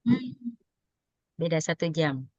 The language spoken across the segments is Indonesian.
Hmm, beda 1 jam.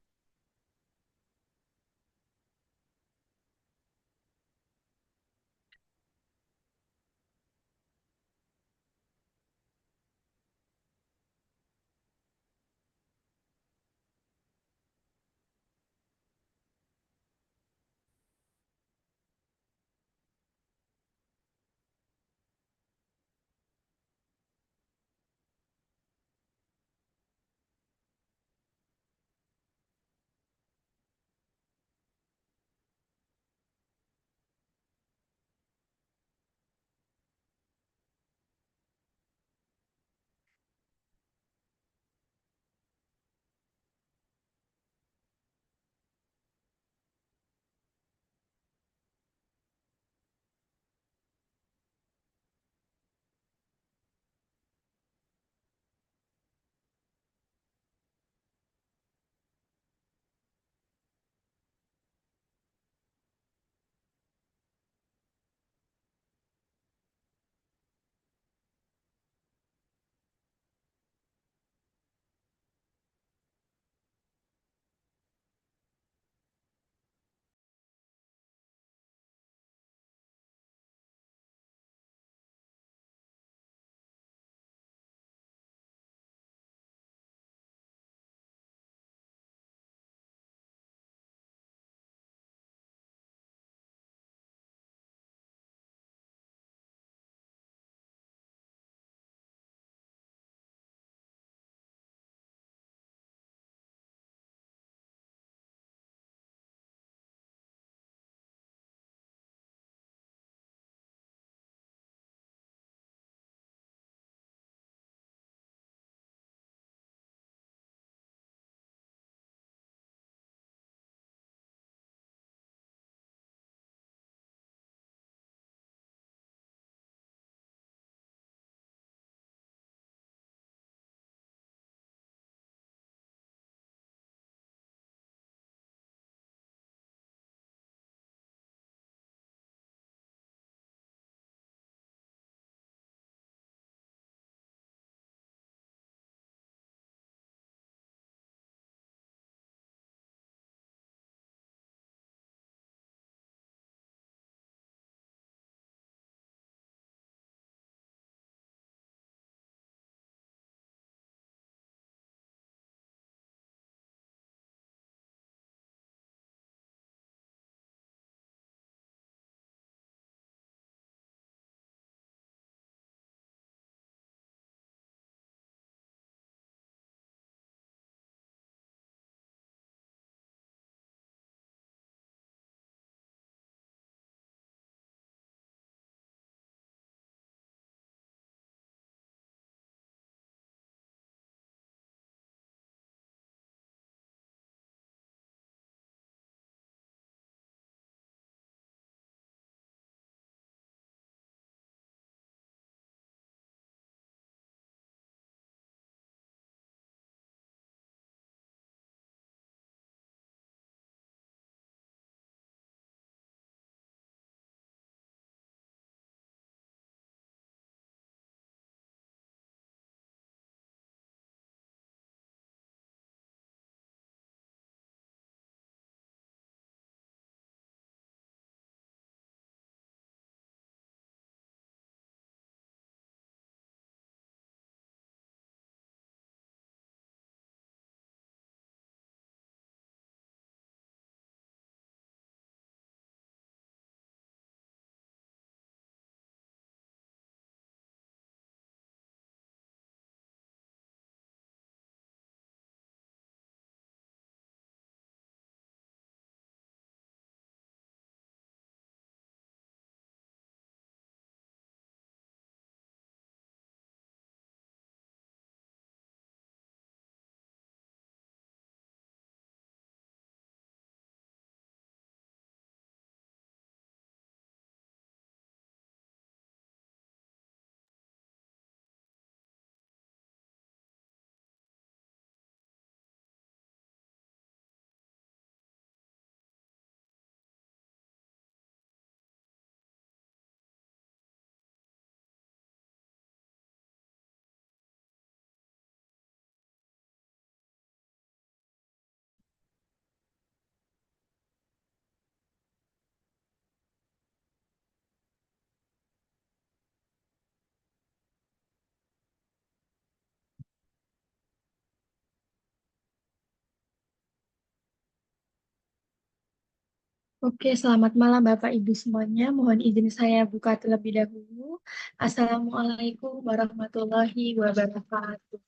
Oke, selamat malam Bapak Ibu semuanya. Mohon izin saya buka terlebih dahulu. Assalamualaikum warahmatullahi wabarakatuh.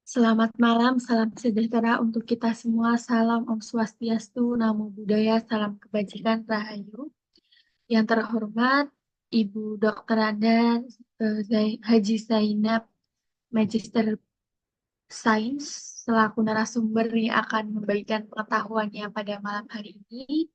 Selamat malam, salam sejahtera untuk kita semua. Salam Om Swastiastu, Namo Buddhaya, salam kebajikan, Rahayu. Yang terhormat Ibu Dr. Andan Haji Zainab, Magister Sains, selaku narasumber yang akan membagikan pengetahuannya pada malam hari ini,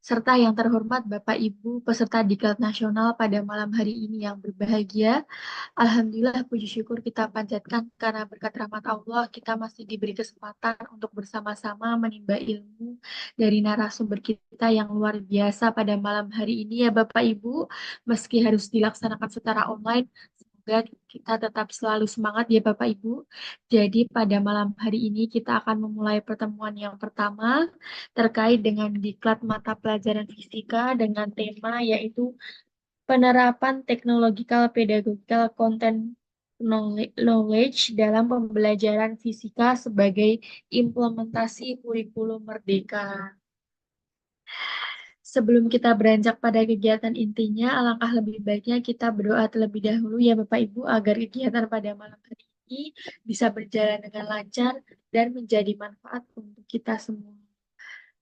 serta yang terhormat Bapak Ibu peserta Diklat Nasional pada malam hari ini yang berbahagia. Alhamdulillah, puji syukur kita panjatkan karena berkat rahmat Allah kita masih diberi kesempatan untuk bersama-sama menimba ilmu dari narasumber kita yang luar biasa pada malam hari ini ya Bapak Ibu. Meski harus dilaksanakan secara online, semoga kita tetap selalu semangat ya Bapak Ibu. Jadi pada malam hari ini kita akan memulai pertemuan yang pertama terkait dengan diklat mata pelajaran fisika dengan tema yaitu penerapan teknologikal pedagogikal content knowledge dalam pembelajaran fisika sebagai implementasi kurikulum merdeka. Sebelum kita beranjak pada kegiatan intinya, alangkah lebih baiknya kita berdoa terlebih dahulu ya Bapak Ibu agar kegiatan pada malam hari ini bisa berjalan dengan lancar dan menjadi manfaat untuk kita semua.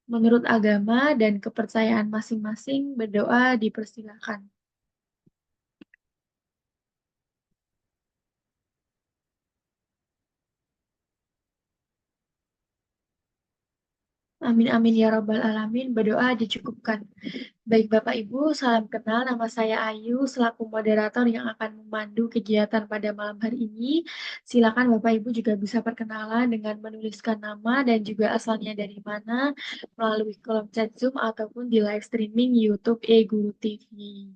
Menurut agama dan kepercayaan masing-masing, berdoa dipersilakan. Amin amin ya Rabbal Alamin. Berdoa dicukupkan. Baik Bapak Ibu, salam kenal. Nama saya Ayu selaku moderator yang akan memandu kegiatan pada malam hari ini. Silakan Bapak Ibu juga bisa perkenalan dengan menuliskan nama dan juga asalnya dari mana melalui kolom chat Zoom ataupun di live streaming YouTube Guru TV.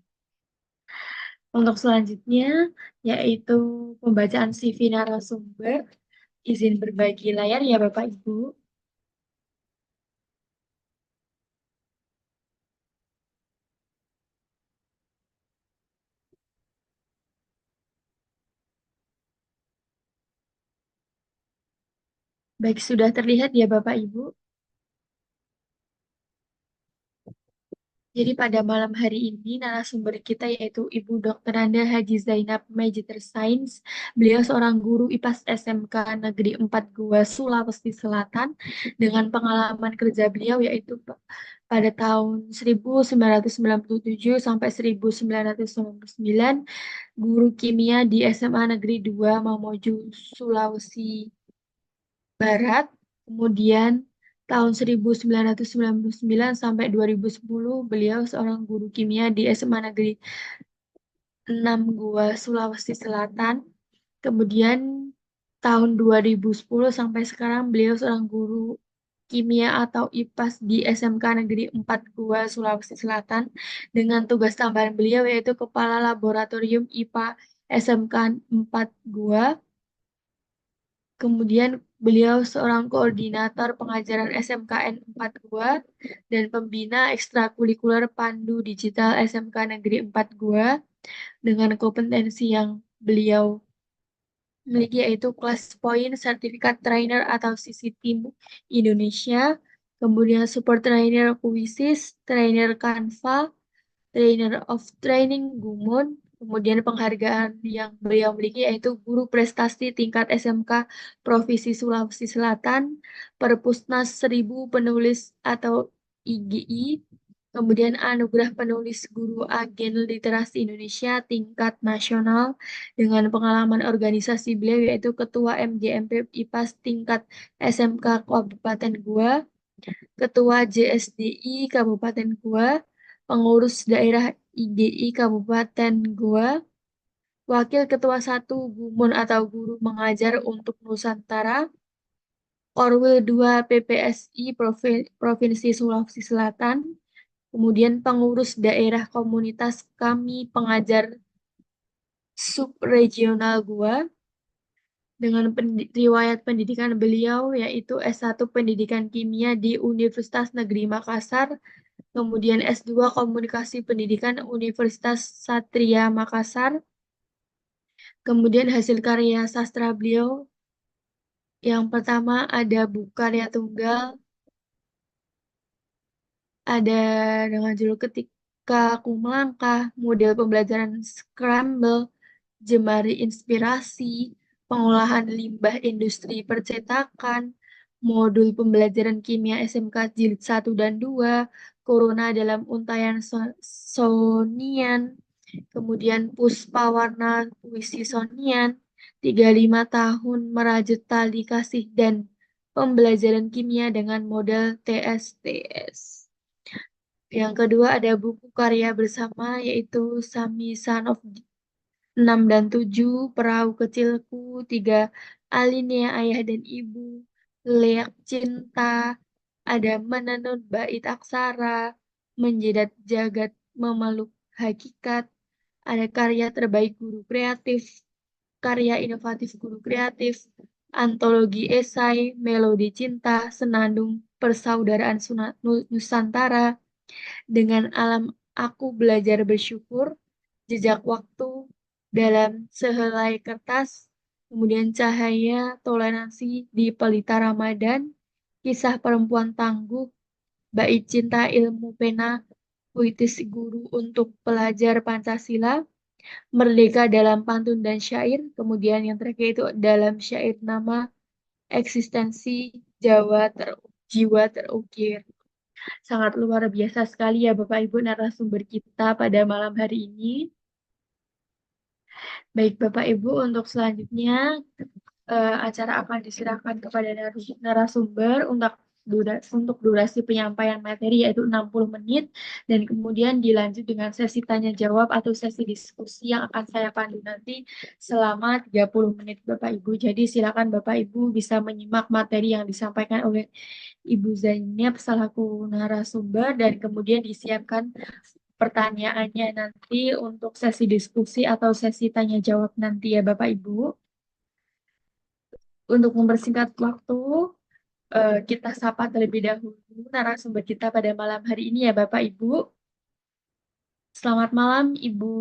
Untuk selanjutnya yaitu pembacaan CV narasumber. Izin berbagi layar ya Bapak Ibu. Baik, sudah terlihat ya Bapak Ibu. Jadi pada malam hari ini narasumber kita yaitu Ibu Dr. Anda Haji Zainab Magister Sains. Beliau seorang guru IPAS SMK Negeri 4 Goa, Sulawesi Selatan dengan pengalaman kerja beliau yaitu pada tahun 1997 sampai 1999 guru kimia di SMA Negeri 2 Mamuju, Sulawesi Barat. Kemudian tahun 1999 sampai 2010 beliau seorang guru kimia di SMA Negeri 6 Goa, Sulawesi Selatan. Kemudian tahun 2010 sampai sekarang beliau seorang guru kimia atau IPAS di SMK Negeri 4 Goa, Sulawesi Selatan dengan tugas tambahan beliau yaitu Kepala Laboratorium IPA SMK 4 Goa. Kemudian beliau seorang koordinator pengajaran SMKN 4 Goa dan pembina ekstrakurikuler Pandu Digital SMK Negeri 4 Goa dengan kompetensi yang beliau miliki yaitu Class Point Sertifikat Trainer atau CCT Indonesia, kemudian Super Trainer Kuisis, Trainer Canva, Trainer of Training Gumon, kemudian penghargaan yang beliau miliki yaitu Guru Prestasi Tingkat SMK Provinsi Sulawesi Selatan, Perpusnas 1000 Penulis atau IGI, kemudian Anugerah Penulis Guru Agen Literasi Indonesia tingkat nasional dengan pengalaman organisasi beliau yaitu Ketua MGMP IPAS tingkat SMK Kabupaten Goa, Ketua JSDI Kabupaten Goa, Pengurus Daerah IGI Kabupaten Goa, Wakil Ketua 1 Gumon atau Guru Mengajar untuk Nusantara, Korwil 2 PPSI Provinsi Sulawesi Selatan, kemudian Pengurus Daerah Komunitas Kami Pengajar Subregional Goa, dengan riwayat pendidikan beliau yaitu S1 Pendidikan Kimia di Universitas Negeri Makassar, kemudian S2 Komunikasi Pendidikan Universitas Satria Makassar. Kemudian hasil karya sastra beliau yang pertama ada buku karya tunggal ada dengan judul Ketika Aku Melangkah, model pembelajaran Scramble, Jemari Inspirasi, pengolahan limbah industri percetakan, modul pembelajaran kimia SMK Jilid 1 dan 2, Corona dalam Untayan Sonian, kemudian Puspa Warna Puisi Sonian, 35 tahun merajut tali kasih dan pembelajaran kimia dengan model TSTS. Yang kedua ada buku karya bersama yaitu Sami Son of 6 dan 7, Perahu Kecilku, 3, Alinea Ayah dan Ibu, Leak Cinta, ada Menenun Bait Aksara, Menjidat Jagat Memeluk Hakikat, ada karya terbaik guru kreatif, karya inovatif guru kreatif, antologi esai, melodi cinta, senandung persaudaraan Nusantara, dengan alam aku belajar bersyukur, jejak waktu dalam sehelai kertas, kemudian cahaya toleransi di pelita Ramadan, kisah perempuan tangguh, bait cinta ilmu pena, puitis guru untuk pelajar Pancasila, merdeka dalam pantun dan syair, kemudian yang terakhir itu dalam syair nama eksistensi jiwa terukir. Sangat luar biasa sekali ya Bapak Ibu narasumber kita pada malam hari ini. Baik Bapak Ibu, untuk selanjutnya acara akan diserahkan kepada narasumber untuk durasi penyampaian materi yaitu 60 menit dan kemudian dilanjut dengan sesi tanya jawab atau sesi diskusi yang akan saya pandu nanti selama 30 menit Bapak Ibu. Jadi silakan Bapak Ibu bisa menyimak materi yang disampaikan oleh Ibu Zainab selaku narasumber dan kemudian disiapkan pertanyaannya nanti untuk sesi diskusi atau sesi tanya jawab nanti ya Bapak Ibu. Untuk mempersingkat waktu, kita sapa terlebih dahulu narasumber kita pada malam hari ini ya Bapak Ibu. Selamat malam Ibu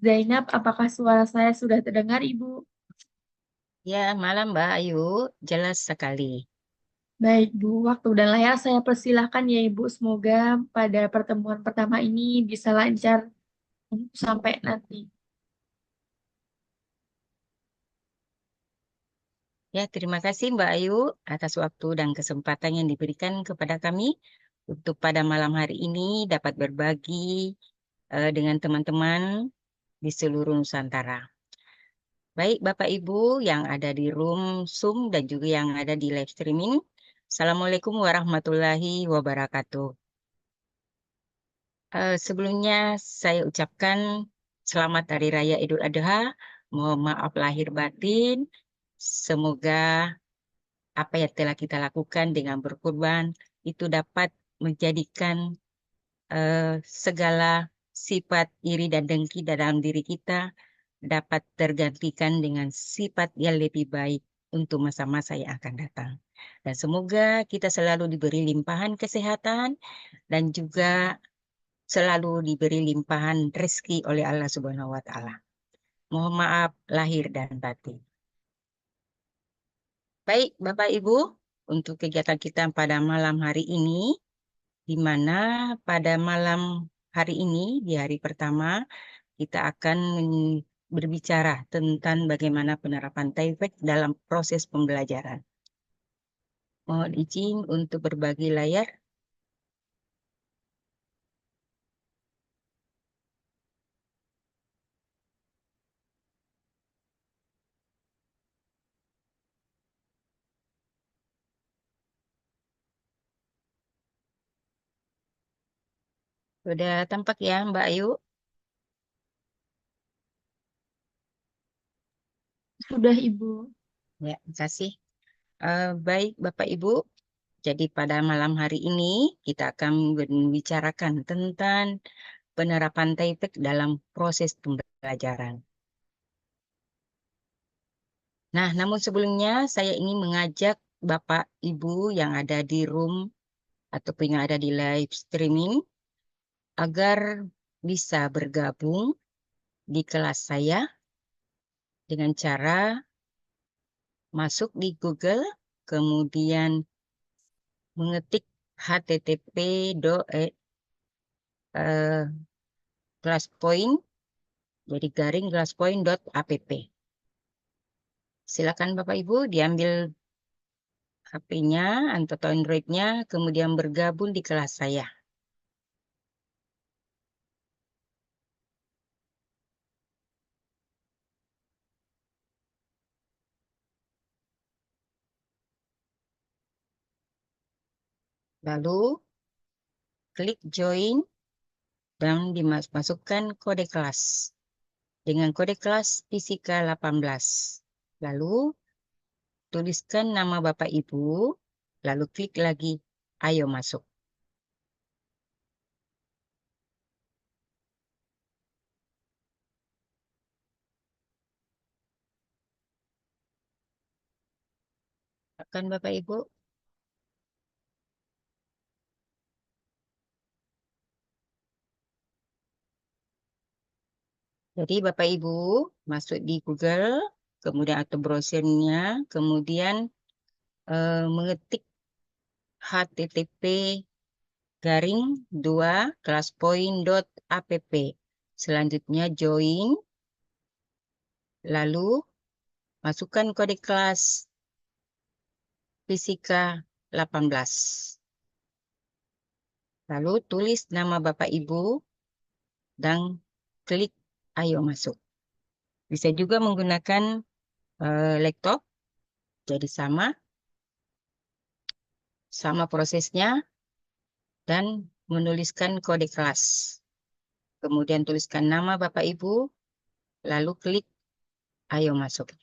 Zainab, apakah suara saya sudah terdengar Ibu? Ya, malam Mbak Ayu, jelas sekali. Baik Bu, waktu dan layar saya persilahkan ya Ibu. Semoga pada pertemuan pertama ini bisa lancar sampai nanti. Ya, terima kasih Mbak Ayu atas waktu dan kesempatan yang diberikan kepada kami untuk pada malam hari ini dapat berbagi dengan teman-teman di seluruh Nusantara. Baik Bapak Ibu yang ada di room Zoom dan juga yang ada di live streaming. Assalamualaikum warahmatullahi wabarakatuh. Sebelumnya saya ucapkan selamat Hari Raya Idul Adha. Mohon maaf lahir batin. Semoga apa yang telah kita lakukan dengan berkurban itu dapat menjadikan segala sifat iri dan dengki dalam diri kita dapat tergantikan dengan sifat yang lebih baik untuk masa-masa yang akan datang. Dan semoga kita selalu diberi limpahan kesehatan dan juga selalu diberi limpahan rezeki oleh Allah Subhanahu wa Ta'ala. Mohon maaf lahir dan batin. Baik, Bapak Ibu, untuk kegiatan kita pada malam hari ini, di mana pada malam hari ini, di hari pertama, kita akan berbicara tentang bagaimana penerapan TAIPEC dalam proses pembelajaran. Mohon izin untuk berbagi layar. Sudah tampak ya, Mbak Ayu? Sudah Ibu. Ya, terima kasih. Baik, Bapak Ibu. Jadi pada malam hari ini kita akan membicarakan tentang penerapan TAIPEC dalam proses pembelajaran. Nah, namun sebelumnya saya ingin mengajak Bapak Ibu yang ada di room ataupun yang ada di live streaming agar bisa bergabung di kelas saya dengan cara masuk di Google, kemudian mengetik http glasspoint, jadi garing glasspoint.app. Silakan Bapak Ibu diambil HP-nya atau Android-nya, kemudian bergabung di kelas saya. Lalu klik join dan dimasukkan kode kelas. Dengan kode kelas Fisika 18. Lalu tuliskan nama Bapak Ibu, lalu klik lagi, ayo masuk. Akan Bapak Ibu. Jadi Bapak Ibu masuk di Google, kemudian atau browsernya, kemudian mengetik http garing 2 glasspoint.app. Selanjutnya join, lalu masukkan kode kelas Fisika 18. Lalu tulis nama Bapak Ibu dan klik ayo masuk. Bisa juga menggunakan laptop, jadi sama prosesnya dan menuliskan kode kelas. Kemudian tuliskan nama Bapak Ibu, lalu klik ayo masuk.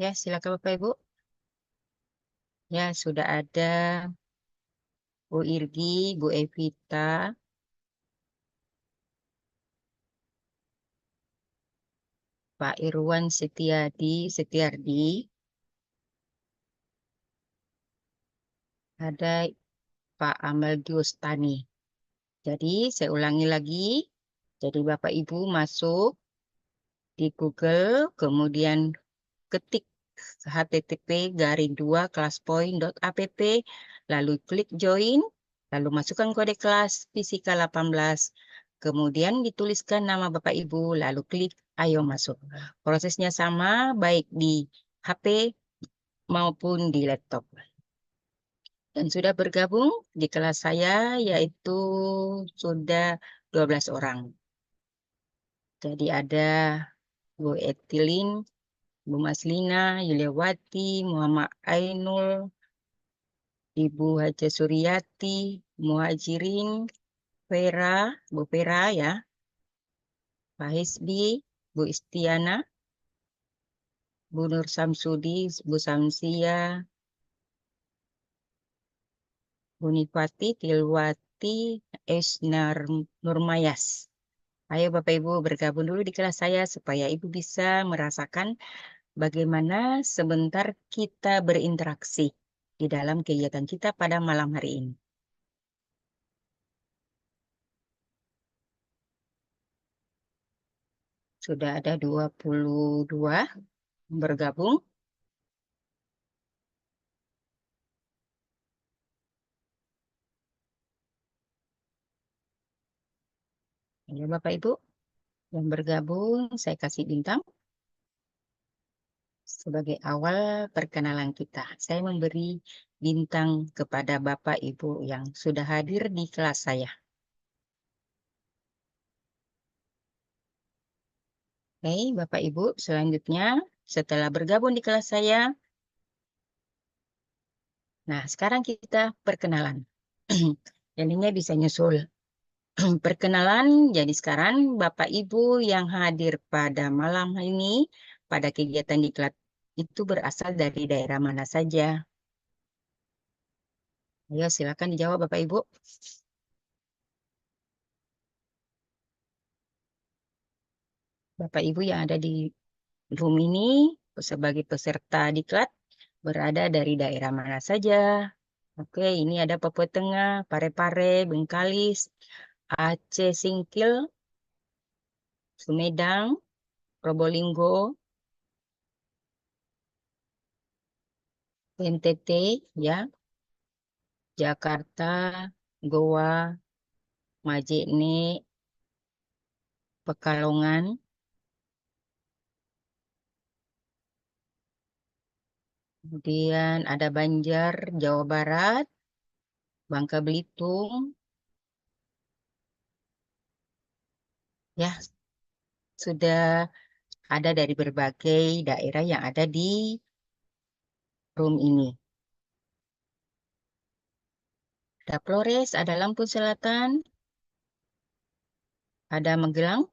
Ya, silakan Bapak Ibu. Ya, sudah ada Bu Irgi, Bu Evita, Pak Irwan Setiardi, ada Pak Amaldius Tani. Jadi, saya ulangi lagi. Jadi, Bapak Ibu masuk di Google, kemudian ketik http garing 2 glasspoint.app, lalu klik join, lalu masukkan kode kelas Fisika 18, kemudian dituliskan nama Bapak Ibu, lalu klik ayo masuk. Prosesnya sama baik di HP maupun di laptop. Dan sudah bergabung di kelas saya, yaitu sudah 12 orang. Jadi ada Bu Etilin, Bu Maslina, Yuliawati, Muhammad Ainul, Ibu Haja Suryati, Muhajirin, Vera, Bu Vera ya, Pak Hisbi, Bu Istiana, Bu Nur Samsudi, Bu Samsia, Bu Nifati, Tilwati, Esnar Nurmayas. Ayo Bapak Ibu bergabung dulu di kelas saya supaya Ibu bisa merasakan bagaimana sebentar kita berinteraksi di dalam kegiatan kita pada malam hari ini. Sudah ada 22 bergabung. Ya Bapak Ibu yang bergabung, saya kasih bintang sebagai awal perkenalan kita. Saya memberi bintang kepada Bapak Ibu yang sudah hadir di kelas saya. Oke, Bapak Ibu, selanjutnya setelah bergabung di kelas saya, nah sekarang kita perkenalan. Jadinya bisa nyusul. Perkenalan, jadi sekarang Bapak Ibu yang hadir pada malam ini, pada kegiatan diklat itu berasal dari daerah mana saja? Ayo silakan dijawab Bapak Ibu. Bapak Ibu yang ada di room ini sebagai peserta diklat berada dari daerah mana saja? Oke, ini ada Papua Tengah, Parepare, Bengkalis, Aceh Singkil, Sumedang, Probolinggo, NTT, ya, Jakarta, Goa, Majene, Pekalongan, kemudian ada Banjar, Jawa Barat, Bangka Belitung, ya, sudah ada dari berbagai daerah yang ada di room ini. Ada Flores, ada Lampung Selatan, ada Magelang,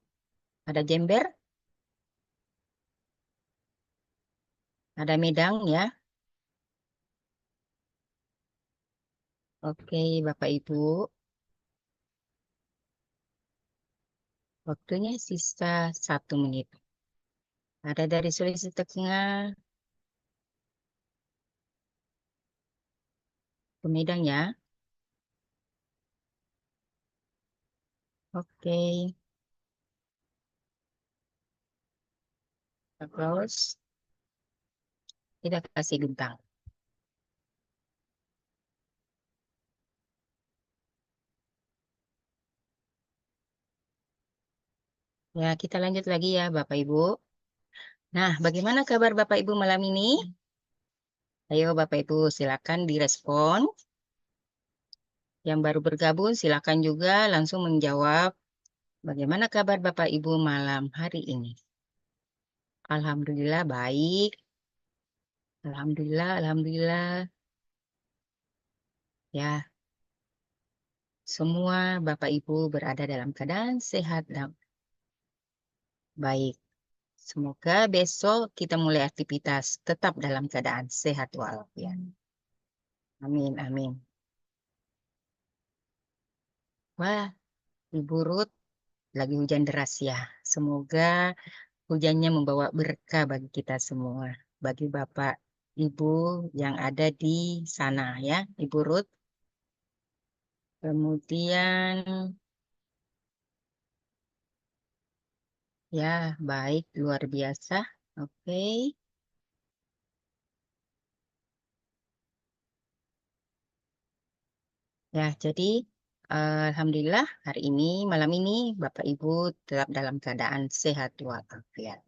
ada Jember, ada Medan ya. Oke, Bapak Ibu, waktunya sisa 1 menit. Ada dari Sulawesi Tengah ke Medan ya. Oke, terus kita kasih bintang. Ya, kita lanjut lagi ya Bapak Ibu. Nah, bagaimana kabar Bapak Ibu malam ini? Ayo Bapak Ibu silakan direspon. Yang baru bergabung silakan juga langsung menjawab. Bagaimana kabar Bapak Ibu malam hari ini? Alhamdulillah baik. Alhamdulillah, alhamdulillah. Ya, semua Bapak Ibu berada dalam keadaan sehat dan baik. Semoga besok kita mulai aktivitas tetap dalam keadaan sehat walafiat. Amin, amin. Wah, Ibu Ruth, lagi hujan deras ya. Semoga hujannya membawa berkah bagi kita semua. Bagi Bapak, Ibu yang ada di sana ya, Ibu Ruth. Kemudian, ya baik, luar biasa. Oke. Ya, jadi Alhamdulillah hari ini, malam ini Bapak Ibu tetap dalam keadaan sehat walafiat.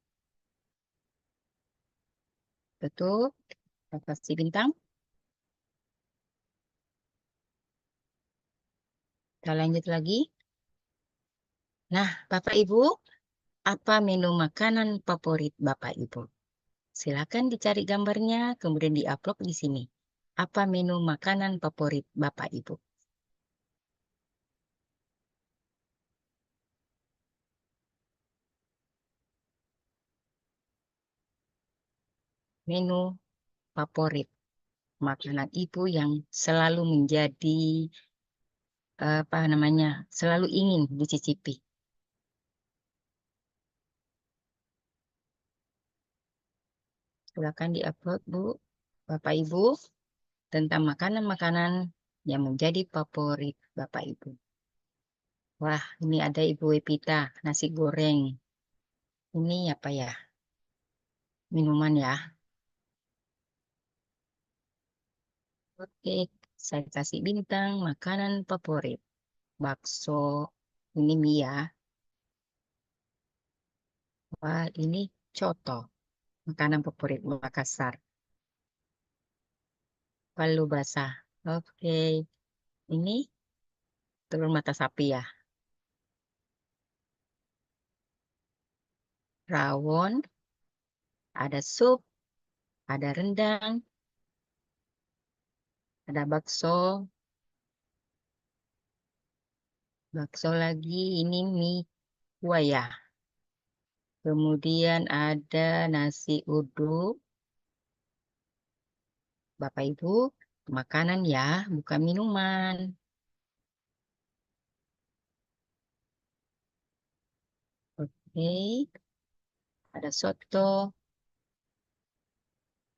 Betul? Kita kasih bintang. Kita lanjut lagi. Nah, Bapak Ibu, apa menu makanan favorit Bapak Ibu? Silakan dicari gambarnya, kemudian diupload di sini. Apa menu makanan favorit Bapak Ibu? Menu favorit makanan Ibu yang selalu menjadi apa namanya, selalu ingin dicicipi. Silakan diupload Bu, Bapak Ibu, tentang makanan-makanan yang menjadi favorit Bapak Ibu. Wah, ini ada Ibu Epita, nasi goreng. Ini apa ya? Minuman ya. Oke, saya kasih bintang makanan favorit. Bakso, ini mie ya. Wah, ini coto, makanan favorit Makassar. Palu basah. Oke, ini telur mata sapi ya. Rawon, ada sup, ada rendang, ada bakso, bakso lagi, ini mie kuah ya. Kemudian ada nasi uduk. Bapak Ibu, makanan ya, bukan minuman. Oke, ada soto,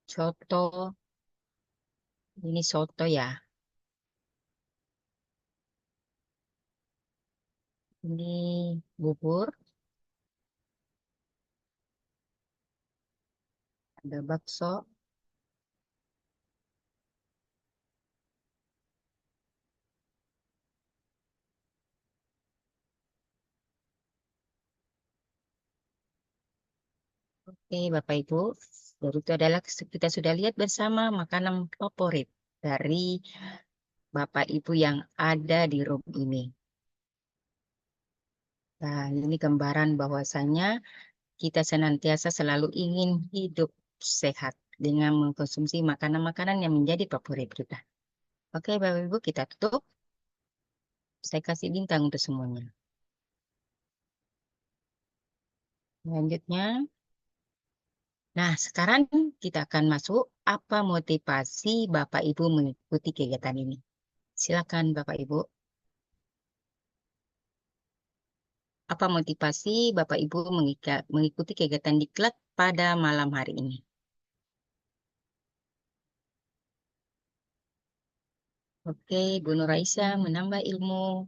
soto, ini soto ya. Ini bubur, ada bakso. Oke, Bapak Ibu, baru itu adalah kita sudah lihat bersama makanan favorit dari Bapak Ibu yang ada di room ini. Nah, ini gambaran bahwasanya kita senantiasa selalu ingin hidup sehat dengan mengkonsumsi makanan-makanan yang menjadi favorit kita. Oke, Bapak Ibu, kita tutup. Saya kasih bintang untuk semuanya. Selanjutnya, nah sekarang kita akan masuk apa motivasi Bapak Ibu mengikuti kegiatan ini. Silakan Bapak Ibu. Apa motivasi Bapak Ibu mengikuti kegiatan diklat pada malam hari ini? Oke, Bu Nur Aisyah menambah ilmu,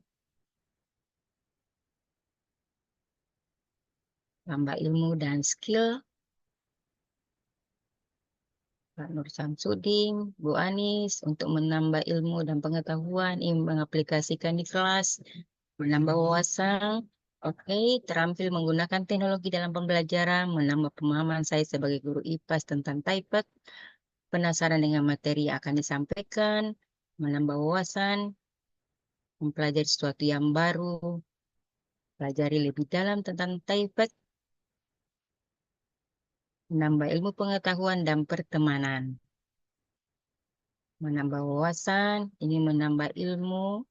tambah ilmu dan skill. Pak Nur Samsudin, Bu Anis untuk menambah ilmu dan pengetahuan, ingin mengaplikasikan di kelas, menambah wawasan. Oke, terampil menggunakan teknologi dalam pembelajaran, menambah pemahaman saya sebagai guru IPAS tentang TAIPED, penasaran dengan materi yang akan disampaikan, menambah wawasan, mempelajari sesuatu yang baru, pelajari lebih dalam tentang TAIPED, menambah ilmu pengetahuan dan pertemanan, menambah wawasan, ini menambah ilmu.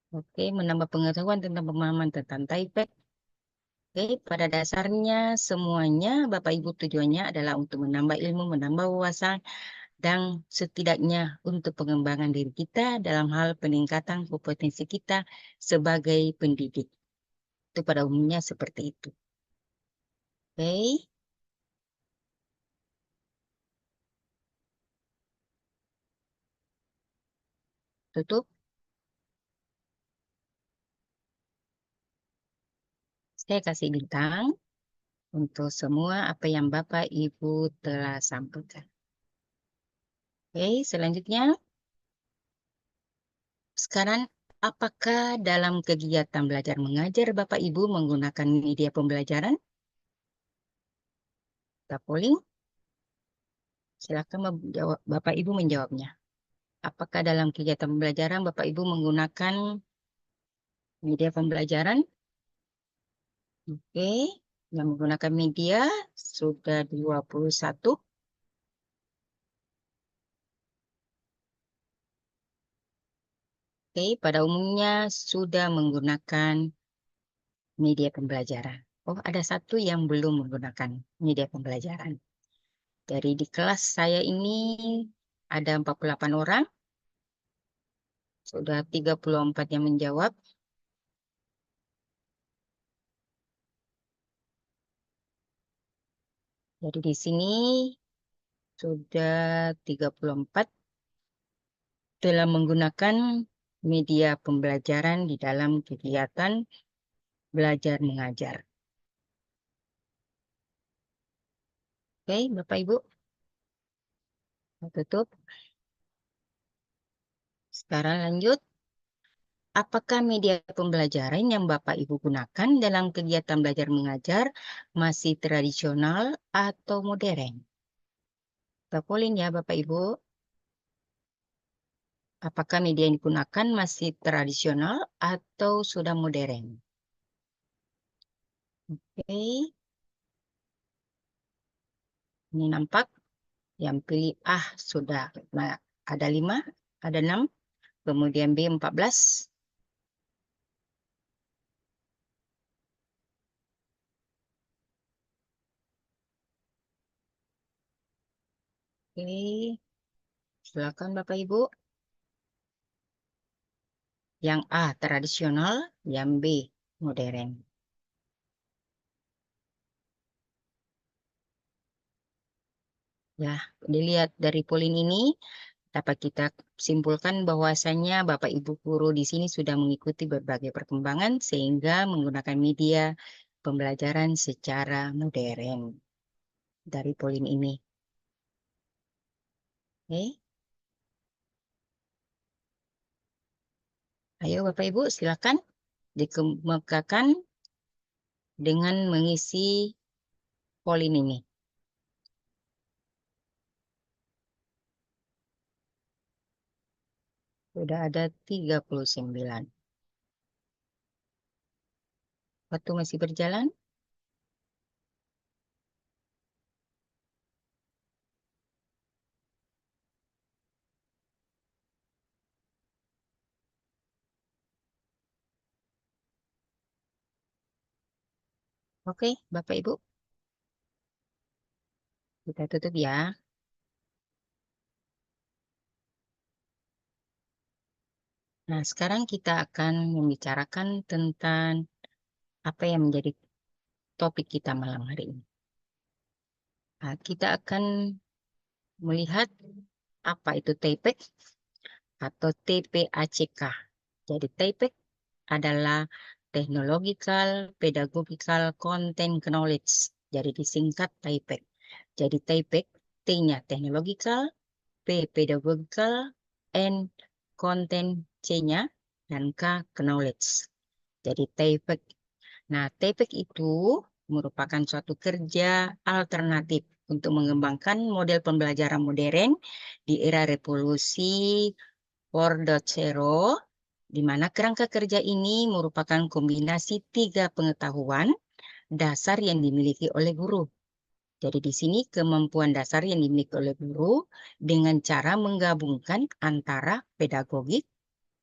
Oke, menambah pengetahuan tentang pemahaman tentang TAIPED. Oke, pada dasarnya semuanya Bapak Ibu tujuannya adalah untuk menambah ilmu, menambah wawasan, dan setidaknya untuk pengembangan diri kita dalam hal peningkatan kompetensi kita sebagai pendidik. Itu pada umumnya seperti itu. Oke, tutup. Saya kasih bintang untuk semua apa yang Bapak Ibu telah sampaikan. Oke, selanjutnya. Sekarang, apakah dalam kegiatan belajar mengajar Bapak Ibu menggunakan media pembelajaran? Kita polling, silakan Bapak Ibu menjawabnya. Apakah dalam kegiatan pembelajaran Bapak Ibu menggunakan media pembelajaran? Oke, yang menggunakan media sudah 21. Oke, pada umumnya sudah menggunakan media pembelajaran. Oh, ada satu yang belum menggunakan media pembelajaran. Dari di kelas saya ini ada 48 orang. Sudah 34 yang menjawab. Jadi di sini sudah 34 telah menggunakan media pembelajaran di dalam kegiatan belajar mengajar. Oke, Bapak Ibu, saya tutup. Sekarang lanjut. Apakah media pembelajaran yang Bapak Ibu gunakan dalam kegiatan belajar mengajar masih tradisional atau modern? Kita polling ya Bapak Ibu. Apakah media yang digunakan masih tradisional atau sudah modern? Oke, ini nampak yang pilih A sudah ada 5, ada 6, kemudian B 14. Oke, silakan Bapak Ibu. Yang A tradisional, yang B modern. Ya, dilihat dari polling ini, dapat kita simpulkan bahwasannya Bapak Ibu guru di sini sudah mengikuti berbagai perkembangan sehingga menggunakan media pembelajaran secara modern dari poin ini. Oke. Ayo Bapak Ibu silakan dikemukakan dengan mengisi poin ini. Sudah ada 39. Waktu masih berjalan. Oke, Bapak Ibu, kita tutup ya. Nah, sekarang kita akan membicarakan tentang apa yang menjadi topik kita malam hari ini. Nah, kita akan melihat apa itu TPEC atau TPACK. Jadi TPEC adalah Technological Pedagogical Content Knowledge. Jadi disingkat TPEC. Jadi TPEC, T-nya Technological, P Pedagogical, N Content, C-nya, dan K Knowledge. Jadi TPEC. Nah, TPEC itu merupakan suatu kerja alternatif untuk mengembangkan model pembelajaran modern di era revolusi 4.0, di mana kerangka kerja ini merupakan kombinasi 3 pengetahuan dasar yang dimiliki oleh guru. Jadi di sini kemampuan dasar yang dimiliki oleh guru dengan cara menggabungkan antara pedagogik,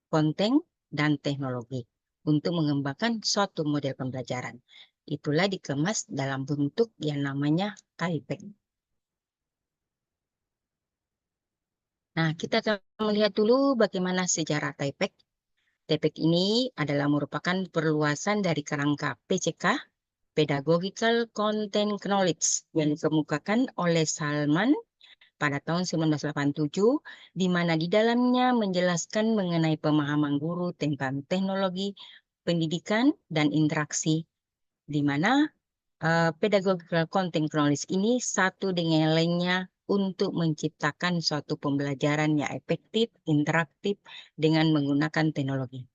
konten, dan teknologi untuk mengembangkan suatu model pembelajaran. Itulah dikemas dalam bentuk yang namanya TIPEC. Nah, kita akan melihat dulu bagaimana sejarah TIPEC. TIPEC ini adalah merupakan perluasan dari kerangka PCK, Pedagogical Content Knowledge, yang dikemukakan oleh Salman pada tahun 1987, di mana di dalamnya menjelaskan mengenai pemahaman guru tentang teknologi, pendidikan, dan interaksi, di mana pedagogical content knowledge ini satu dengan yang lainnya untuk menciptakan suatu pembelajaran yang efektif, interaktif, dengan menggunakan teknologi.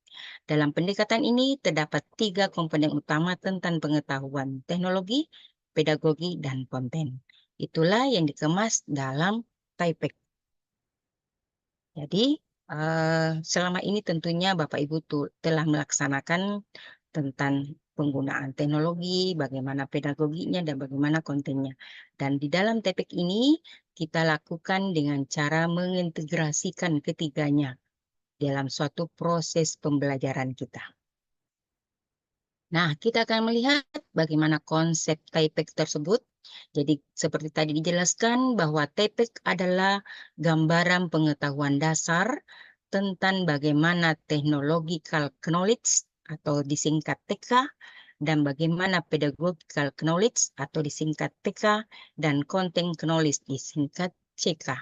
Dalam pendekatan ini terdapat 3 komponen utama tentang pengetahuan teknologi, pedagogi, dan konten. Itulah yang dikemas dalam TIPEC. Jadi, selama ini tentunya Bapak Ibu telah melaksanakan tentang penggunaan teknologi, bagaimana pedagoginya, dan bagaimana kontennya. Dan di dalam TIPEC ini, kita lakukan dengan cara mengintegrasikan ketiganya dalam suatu proses pembelajaran kita. Nah, kita akan melihat bagaimana konsep TIPEC tersebut. Jadi, seperti tadi dijelaskan bahwa TIPEC adalah gambaran pengetahuan dasar tentang bagaimana technological knowledge atau disingkat TK, dan bagaimana pedagogical knowledge atau disingkat PK, dan content knowledge disingkat CK.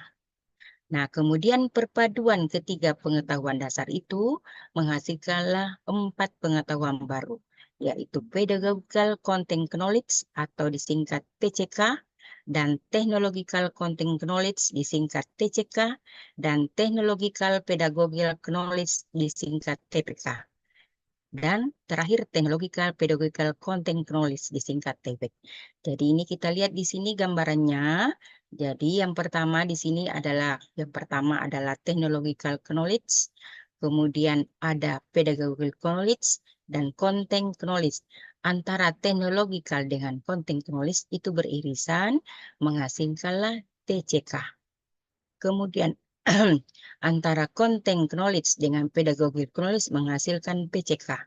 Nah, kemudian perpaduan ketiga pengetahuan dasar itu menghasilkanlah 4 pengetahuan baru, yaitu Pedagogical Content Knowledge atau disingkat PCK, dan Technological Content Knowledge disingkat TCK, dan Technological Pedagogical Knowledge disingkat TPK. Dan terakhir Technological Pedagogical Content Knowledge disingkat TPK. Jadi ini kita lihat di sini gambarannya. Jadi yang pertama di sini adalah technological knowledge, kemudian ada pedagogical knowledge, dan content knowledge. Antara technological dengan content knowledge itu beririsan, menghasilkanlah TCK. Kemudian antara content knowledge dengan pedagogical knowledge menghasilkan PCK.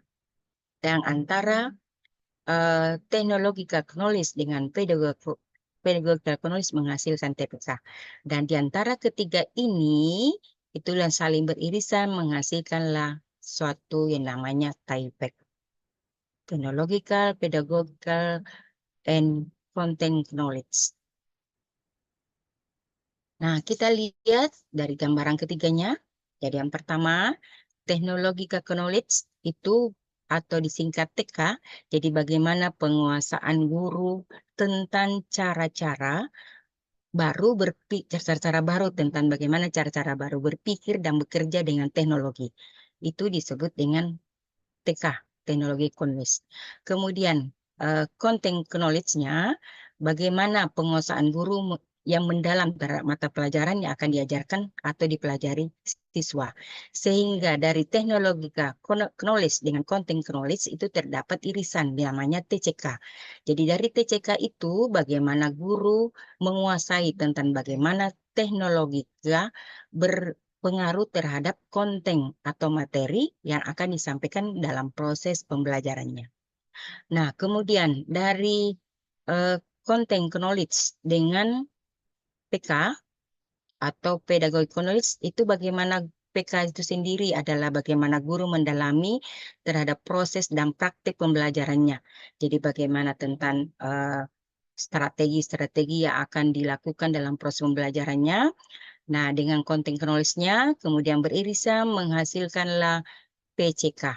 Dan antara technological knowledge dengan pedagogical knowledge menghasilkan TPK. Dan di antara ketiga ini, itulah saling beririsan menghasilkanlah suatu yang namanya TIPEC. Technological, pedagogical, and content knowledge. Nah, kita lihat dari gambaran ketiganya. Jadi yang pertama, teknologi knowledge itu atau disingkat TK. Jadi bagaimana penguasaan guru tentang cara-cara cara-cara baru tentang bagaimana cara-cara baru berpikir dan bekerja dengan teknologi. Itu disebut dengan TK, teknologi knowledge. Kemudian content knowledge-nya, bagaimana penguasaan guru yang mendalam terhadap mata pelajaran yang akan diajarkan atau dipelajari siswa. Sehingga dari teknologi knowledge dengan content knowledge itu terdapat irisan namanya TCK. Jadi dari TCK itu bagaimana guru menguasai tentang bagaimana teknologika pengaruh terhadap konten atau materi yang akan disampaikan dalam proses pembelajarannya. Nah, kemudian dari eh, content knowledge dengan PK atau pedagogic knowledge itu bagaimana PK itu sendiri adalah bagaimana guru mendalami terhadap proses dan praktik pembelajarannya. Jadi bagaimana tentang strategi-strategi yang akan dilakukan dalam proses pembelajarannya. Nah, dengan content knowledge-nya kemudian beririsan menghasilkanlah PCK.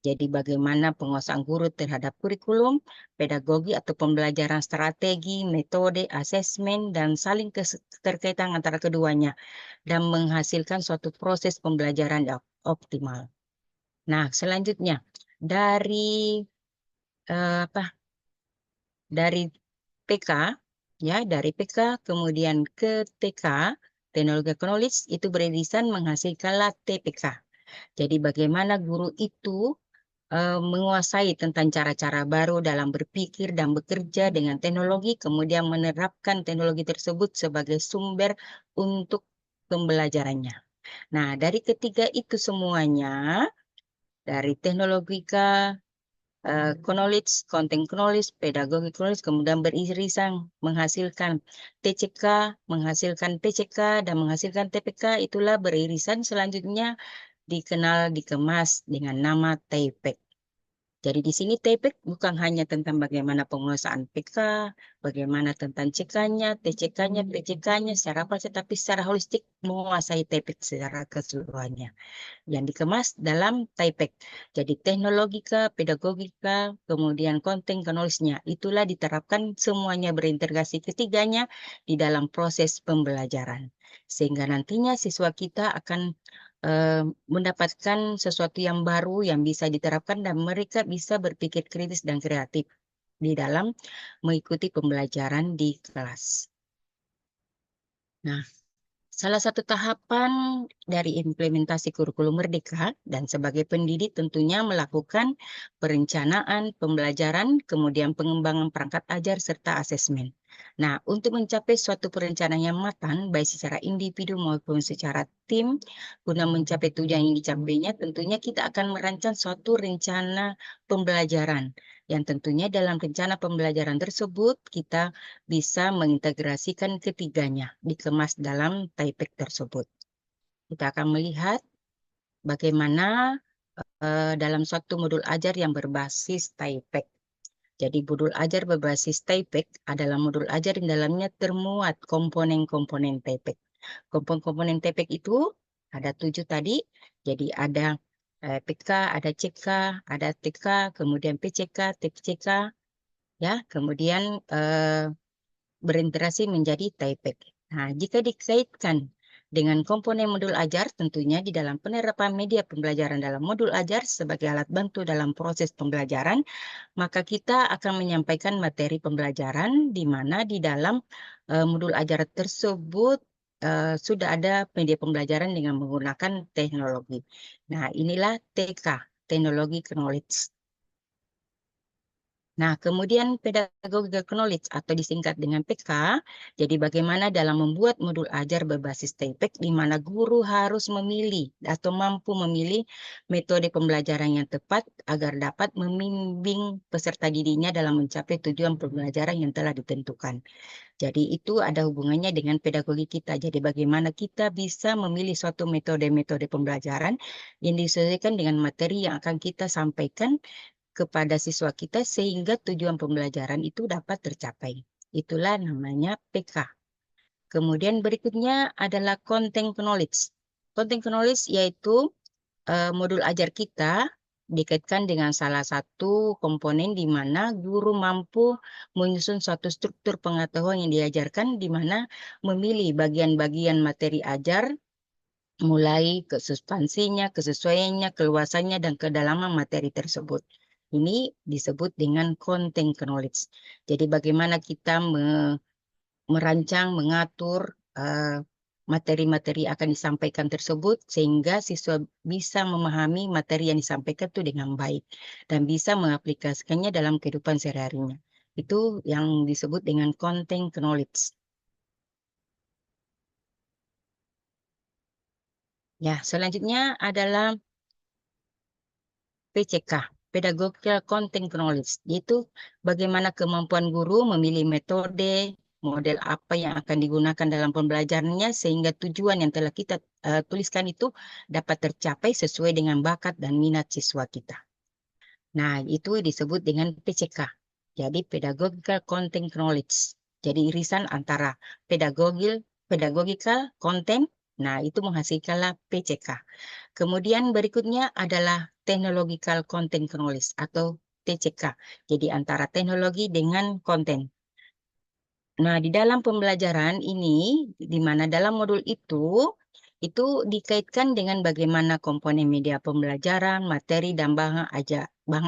Jadi bagaimana penguasaan guru terhadap kurikulum, pedagogi atau pembelajaran strategi, metode, asesmen, dan saling keterkaitan antara keduanya, dan menghasilkan suatu proses pembelajaran yang optimal. Nah, selanjutnya dari apa? Dari PK, ya, dari PK kemudian ke TK, teknologi knowledge itu beririsan menghasilkanlah TPK. Jadi bagaimana guru itu menguasai tentang cara-cara baru dalam berpikir dan bekerja dengan teknologi, kemudian menerapkan teknologi tersebut sebagai sumber untuk pembelajarannya. Nah, dari ketiga itu semuanya, dari teknologika, knowledge, content knowledge, pedagogic knowledge, kemudian beririsan menghasilkan TCK, menghasilkan PCK, dan menghasilkan TPK, itulah beririsan selanjutnya dikemas dengan nama TAIPEC. Jadi di sini TPEC bukan hanya tentang bagaimana penguasaan PK, bagaimana tentang CK-nya, TCK-nya, PCK-nya secara parsial, tapi secara holistik menguasai TPEC secara keseluruhannya. Yang dikemas dalam TAIPEC. Jadi teknologika, pedagogika, kemudian konten knowledge-nya. Itulah diterapkan semuanya berintegrasi ketiganya di dalam proses pembelajaran. Sehingga nantinya siswa kita akan mendapatkan sesuatu yang baru yang bisa diterapkan dan mereka bisa berpikir kritis dan kreatif di dalam mengikuti pembelajaran di kelas. Nah, salah satu tahapan dari implementasi kurikulum Merdeka dan sebagai pendidik tentunya melakukan perencanaan pembelajaran, kemudian pengembangan perangkat ajar, serta asesmen. Nah, untuk mencapai suatu perencanaan yang matang, baik secara individu maupun secara tim, guna mencapai tujuan yang dicapainya, tentunya kita akan merancang suatu rencana pembelajaran. Yang tentunya dalam rencana pembelajaran tersebut, kita bisa mengintegrasikan ketiganya, dikemas dalam TAIPEC tersebut. Kita akan melihat bagaimana dalam suatu modul ajar yang berbasis TAIPEC. Jadi modul ajar berbasis TAIPEC adalah modul ajar yang dalamnya termuat komponen-komponen TAIPEC. Komponen-komponen TAIPEC itu ada 7 tadi. Jadi ada PK, ada CK, ada TK, kemudian PCK, TPCK, ya, kemudian berinteraksi menjadi TAIPEC. Nah, jika dikaitkan dengan komponen modul ajar, tentunya di dalam penerapan media pembelajaran dalam modul ajar sebagai alat bantu dalam proses pembelajaran, maka kita akan menyampaikan materi pembelajaran di mana di dalam modul ajar tersebut sudah ada media pembelajaran dengan menggunakan teknologi. Nah, inilah TK, teknologi knowledge. Nah, kemudian pedagogical knowledge atau disingkat dengan PK, jadi bagaimana dalam membuat modul ajar berbasis TAIPEC di mana guru harus memilih atau mampu memilih metode pembelajaran yang tepat agar dapat membimbing peserta didiknya dalam mencapai tujuan pembelajaran yang telah ditentukan. Jadi itu ada hubungannya dengan pedagogi kita. Jadi bagaimana kita bisa memilih suatu metode-metode pembelajaran yang disesuaikan dengan materi yang akan kita sampaikan kepada siswa kita sehingga tujuan pembelajaran itu dapat tercapai. Itulah namanya PK. Kemudian berikutnya adalah content knowledge. Content knowledge yaitu modul ajar kita dikaitkan dengan salah satu komponen di mana guru mampu menyusun suatu struktur pengetahuan yang diajarkan, di mana memilih bagian-bagian materi ajar, mulai ke substansinya, kesesuaiannya, keluasannya, dan kedalaman materi tersebut. Ini disebut dengan content knowledge. Jadi bagaimana kita merancang, mengatur materi-materi akan disampaikan tersebut sehingga siswa bisa memahami materi yang disampaikan itu dengan baik dan bisa mengaplikasikannya dalam kehidupan sehari-harinya. Itu yang disebut dengan content knowledge. Ya, selanjutnya adalah PCK, Pedagogical Content Knowledge, yaitu bagaimana kemampuan guru memilih metode, model apa yang akan digunakan dalam pembelajarannya sehingga tujuan yang telah kita tuliskan itu dapat tercapai sesuai dengan bakat dan minat siswa kita. Nah, itu disebut dengan PCK. Jadi Pedagogical Content Knowledge. Jadi irisan antara pedagogical content, nah itu menghasilkanlah PCK. Kemudian berikutnya adalah Technological Content Knowledge atau TCK. Jadi antara teknologi dengan konten. Nah, di dalam pembelajaran ini, di mana dalam modul itu dikaitkan dengan bagaimana komponen media pembelajaran, materi, dan bahan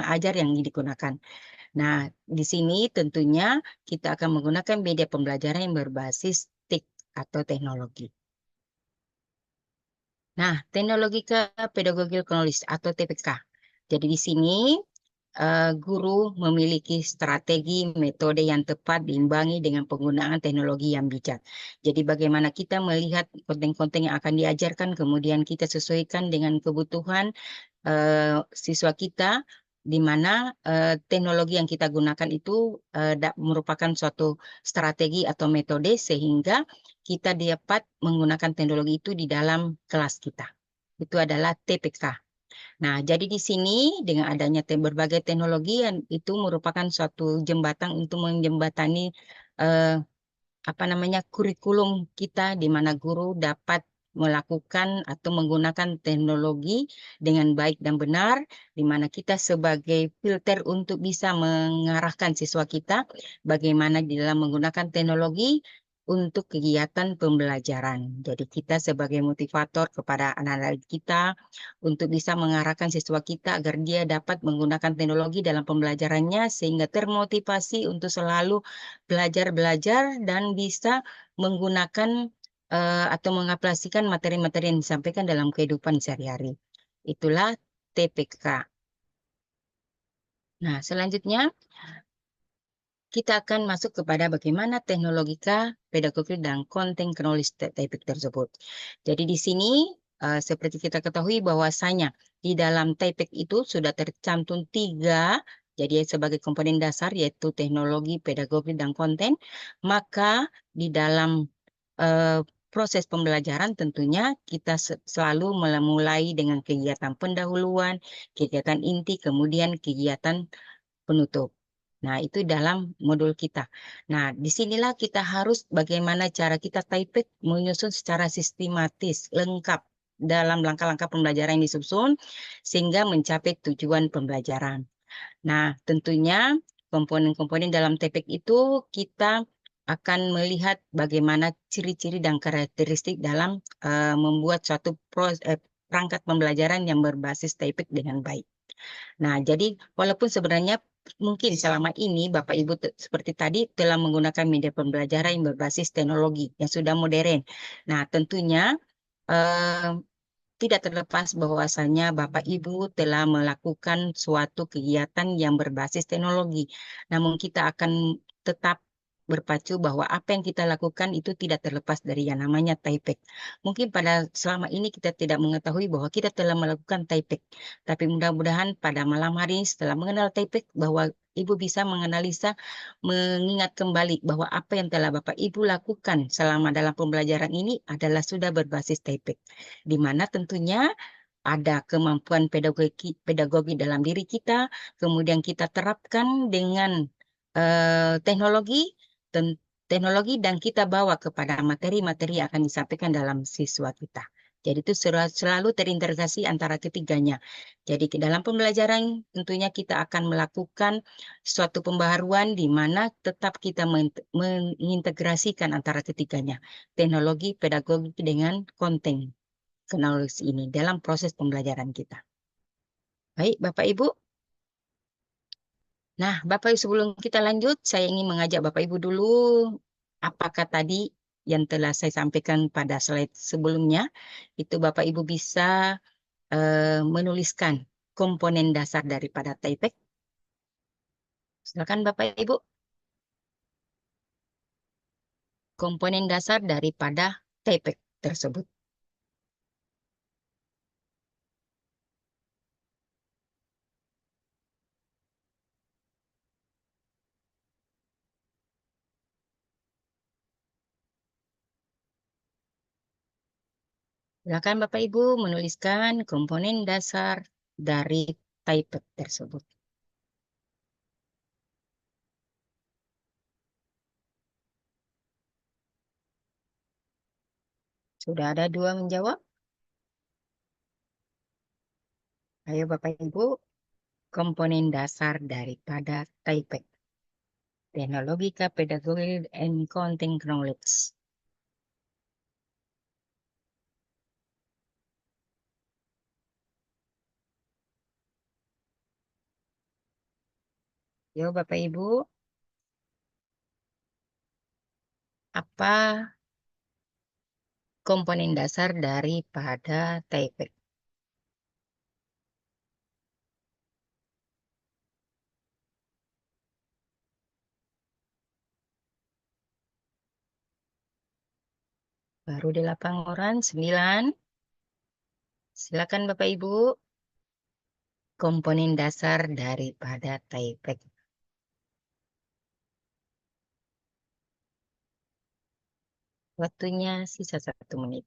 ajar yang digunakan. Nah, di sini tentunya kita akan menggunakan media pembelajaran yang berbasis TIK atau teknologi. Nah, teknologi ke pedagogical knowledge atau TPK. Jadi di sini guru memiliki strategi metode yang tepat diimbangi dengan penggunaan teknologi yang bijak. Jadi bagaimana kita melihat konten-konten yang akan diajarkan, kemudian kita sesuaikan dengan kebutuhan siswa kita, di mana teknologi yang kita gunakan itu merupakan suatu strategi atau metode sehingga kita dapat menggunakan teknologi itu di dalam kelas kita. Itu adalah TPK. Nah, jadi di sini dengan adanya berbagai teknologi yang itu merupakan suatu jembatan untuk menjembatani eh, kurikulum kita di mana guru dapat melakukan atau menggunakan teknologi dengan baik dan benar, di mana kita sebagai filter untuk bisa mengarahkan siswa kita bagaimana di dalam menggunakan teknologi untuk kegiatan pembelajaran. Jadi kita sebagai motivator kepada anak-anak kita untuk bisa mengarahkan siswa kita agar dia dapat menggunakan teknologi dalam pembelajarannya sehingga termotivasi untuk selalu belajar-belajar dan bisa menggunakan atau mengaplikasikan materi-materi yang disampaikan dalam kehidupan sehari-hari. Itulah TPK. Nah, selanjutnya kita akan masuk kepada bagaimana teknologika, pedagogi, dan konten knowledge TPK tersebut. Jadi di sini seperti kita ketahui bahwasanya di dalam TPK itu sudah tercantum 3, jadi sebagai komponen dasar yaitu teknologi, pedagogi, dan konten. Maka di dalam proses pembelajaran tentunya kita selalu mulai dengan kegiatan pendahuluan, kegiatan inti, kemudian kegiatan penutup. Nah, itu dalam modul kita. Nah, disinilah kita harus bagaimana cara kita TAIPEK menyusun secara sistematis, lengkap dalam langkah-langkah pembelajaran yang disusun, sehingga mencapai tujuan pembelajaran. Nah, tentunya komponen-komponen dalam TPK itu kita akan melihat bagaimana ciri-ciri dan karakteristik dalam membuat suatu perangkat pembelajaran yang berbasis TPK dengan baik. Nah, jadi walaupun sebenarnya mungkin selama ini Bapak Ibu seperti tadi telah menggunakan media pembelajaran yang berbasis teknologi yang sudah modern. Nah, tentunya eh, tidak terlepas bahwasanya Bapak Ibu telah melakukan suatu kegiatan yang berbasis teknologi. Namun kita akan tetap berpacu bahwa apa yang kita lakukan itu tidak terlepas dari yang namanya TAIPEK. Mungkin pada selama ini kita tidak mengetahui bahwa kita telah melakukan TAIPEK. Tapi mudah-mudahan pada malam hari ini setelah mengenal TAIPEK bahwa Ibu bisa menganalisa, mengingat kembali bahwa apa yang telah Bapak Ibu lakukan selama dalam pembelajaran ini adalah sudah berbasis TAIPEK. Di mana tentunya ada kemampuan pedagogi dalam diri kita, kemudian kita terapkan dengan teknologi, teknologi dan kita bawa kepada materi-materi yang akan disampaikan dalam siswa kita. Jadi itu selalu terintegrasi antara ketiganya. Jadi ke dalam pembelajaran tentunya kita akan melakukan suatu pembaharuan di mana tetap kita mengintegrasikan antara ketiganya. Teknologi, pedagogi dengan konten teknologi ini dalam proses pembelajaran kita. Baik, Bapak Ibu. Nah, Bapak Ibu sebelum kita lanjut, saya ingin mengajak Bapak Ibu dulu, apakah tadi yang telah saya sampaikan pada slide sebelumnya, itu Bapak Ibu bisa menuliskan komponen dasar daripada TAIPEC. Silakan Bapak Ibu. Komponen dasar daripada TAIPEC tersebut. Silakan Bapak Ibu menuliskan komponen dasar dari TAIPEC tersebut. Sudah ada 2 menjawab? Ayo Bapak Ibu, komponen dasar daripada TAIPEC. Teknologika, Pedagogy, and Content Knowledge. Yo Bapak Ibu, apa komponen dasar daripada TAIPEC? Baru 8 orang, 9. Silakan Bapak Ibu, komponen dasar daripada TAIPEC. Waktunya sisa 1 menit.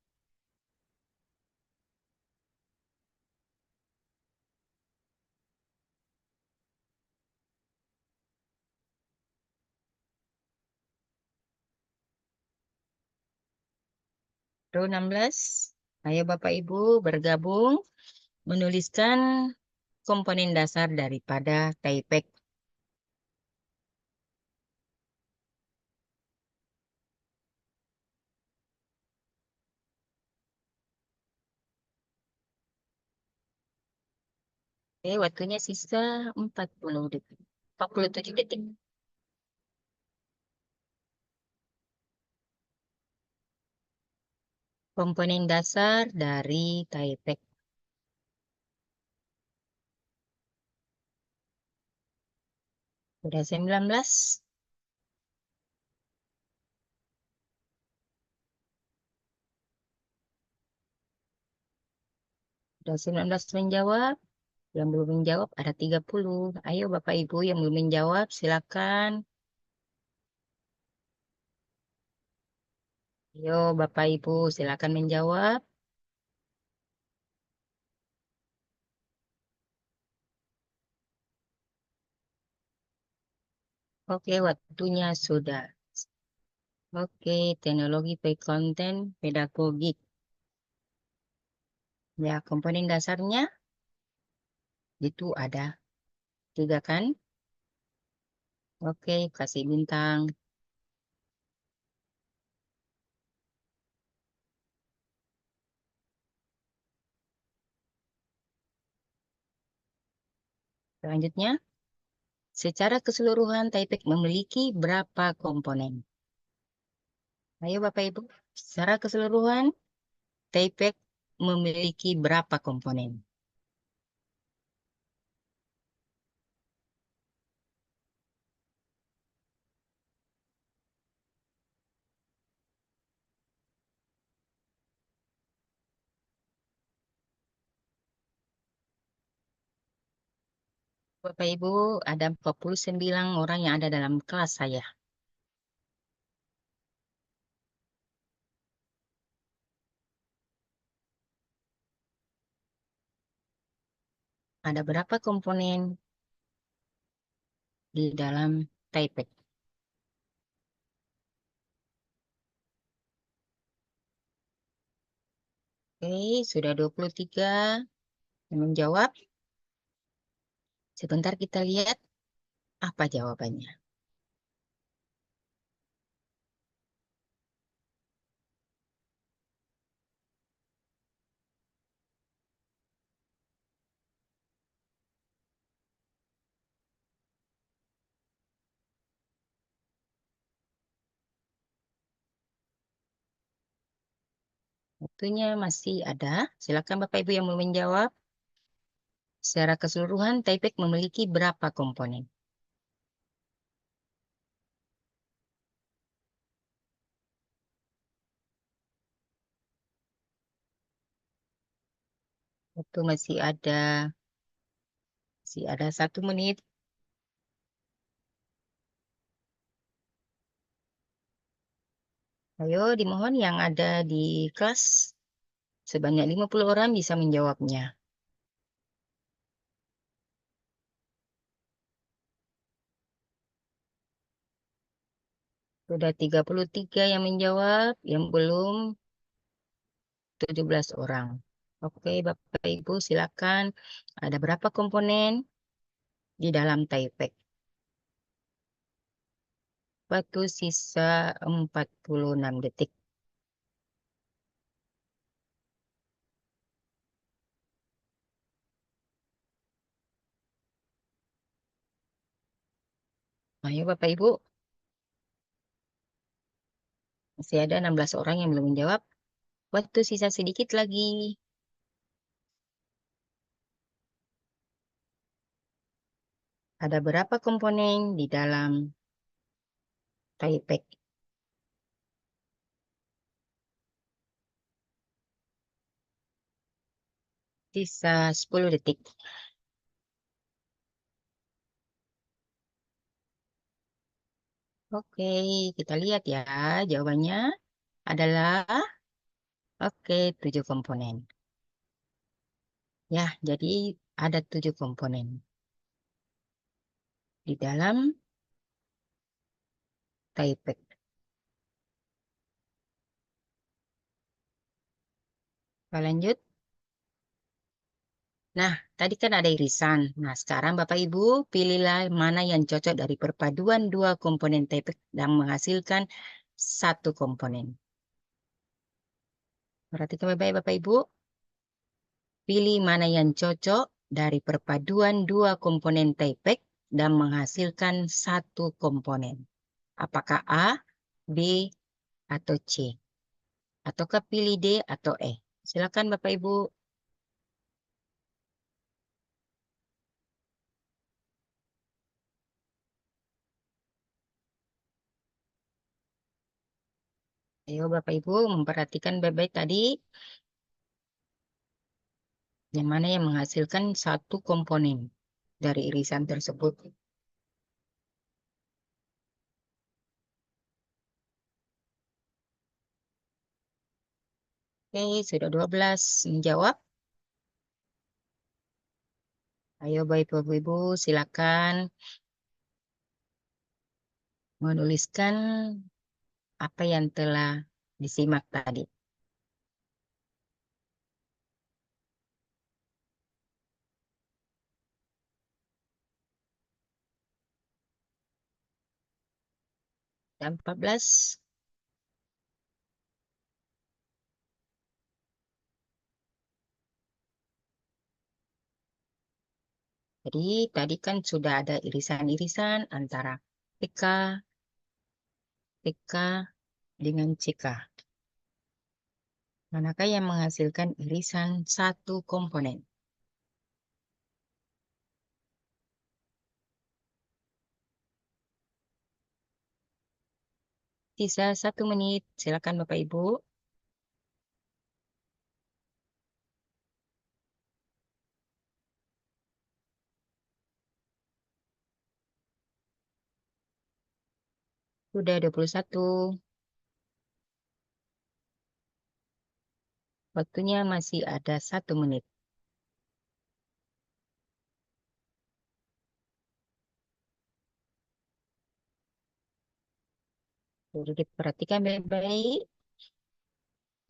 Baru 16. Ayo Bapak Ibu bergabung menuliskan komponen dasar daripada TAIPEC. Oke, waktunya sisa 40 detik. 47 detik. Komponen dasar dari TAIPEC. Sudah 19. Sudah 19 menjawab. Yang belum menjawab ada 30. Ayo Bapak Ibu yang belum menjawab silakan. Ayo Bapak Ibu silakan menjawab. Oke, waktunya sudah. Oke, teknologi konten pedagogik. Ya, komponen dasarnya itu ada 3 kan? Oke, kasih bintang. Selanjutnya, secara keseluruhan TAIPEC memiliki berapa komponen? Ayo Bapak Ibu, secara keseluruhan TAIPEC memiliki berapa komponen? Bapak Ibu, ada 49 orang yang ada dalam kelas saya. Ada berapa komponen di dalam TAIPEC? Oke, sudah 23 yang menjawab. Sebentar kita lihat apa jawabannya. Waktunya masih ada. Silakan Bapak Ibu yang mau menjawab. Secara keseluruhan, Taipei memiliki berapa komponen? Waktu masih ada 1 menit. Ayo, dimohon yang ada di kelas sebanyak 50 orang bisa menjawabnya. Sudah 33 yang menjawab, yang belum 17 orang. Oke, Bapak Ibu silakan. Ada berapa komponen di dalam Taipei? Waktu sisa 46 detik. Ayo Bapak Ibu, masih ada 16 orang yang belum menjawab. Waktu sisa sedikit lagi. Ada berapa komponen di dalam Taipei? Sisa 10 detik. Oke, kita lihat ya. Jawabannya adalah oke, 7 komponen. Ya, jadi ada 7 komponen di dalam Taipei. Kita lanjut. Nah, tadi kan ada irisan. Nah, sekarang Bapak Ibu pilihlah mana yang cocok dari perpaduan dua komponen Taipei dan menghasilkan satu komponen. Perhatikan baik-baik Bapak Ibu. Pilih mana yang cocok dari perpaduan dua komponen Taipei dan menghasilkan satu komponen. Apakah A, B, atau C? Ataukah pilih D atau E? Silakan Bapak Ibu. Ayo Bapak Ibu memperhatikan baik-baik tadi. Yang mana yang menghasilkan satu komponen dari irisan tersebut. Oke, sudah 12 menjawab. Ayo Bapak Ibu silakan menuliskan apa yang telah disimak tadi. Dan 14. Jadi tadi kan sudah ada irisan-irisan antara PK, PK dengan CK. Manakah yang menghasilkan irisan satu komponen? Sisa 1 menit. Silakan Bapak Ibu. Sudah 21. Waktunya masih ada 1 menit. Jadi diperhatikan baik-baik.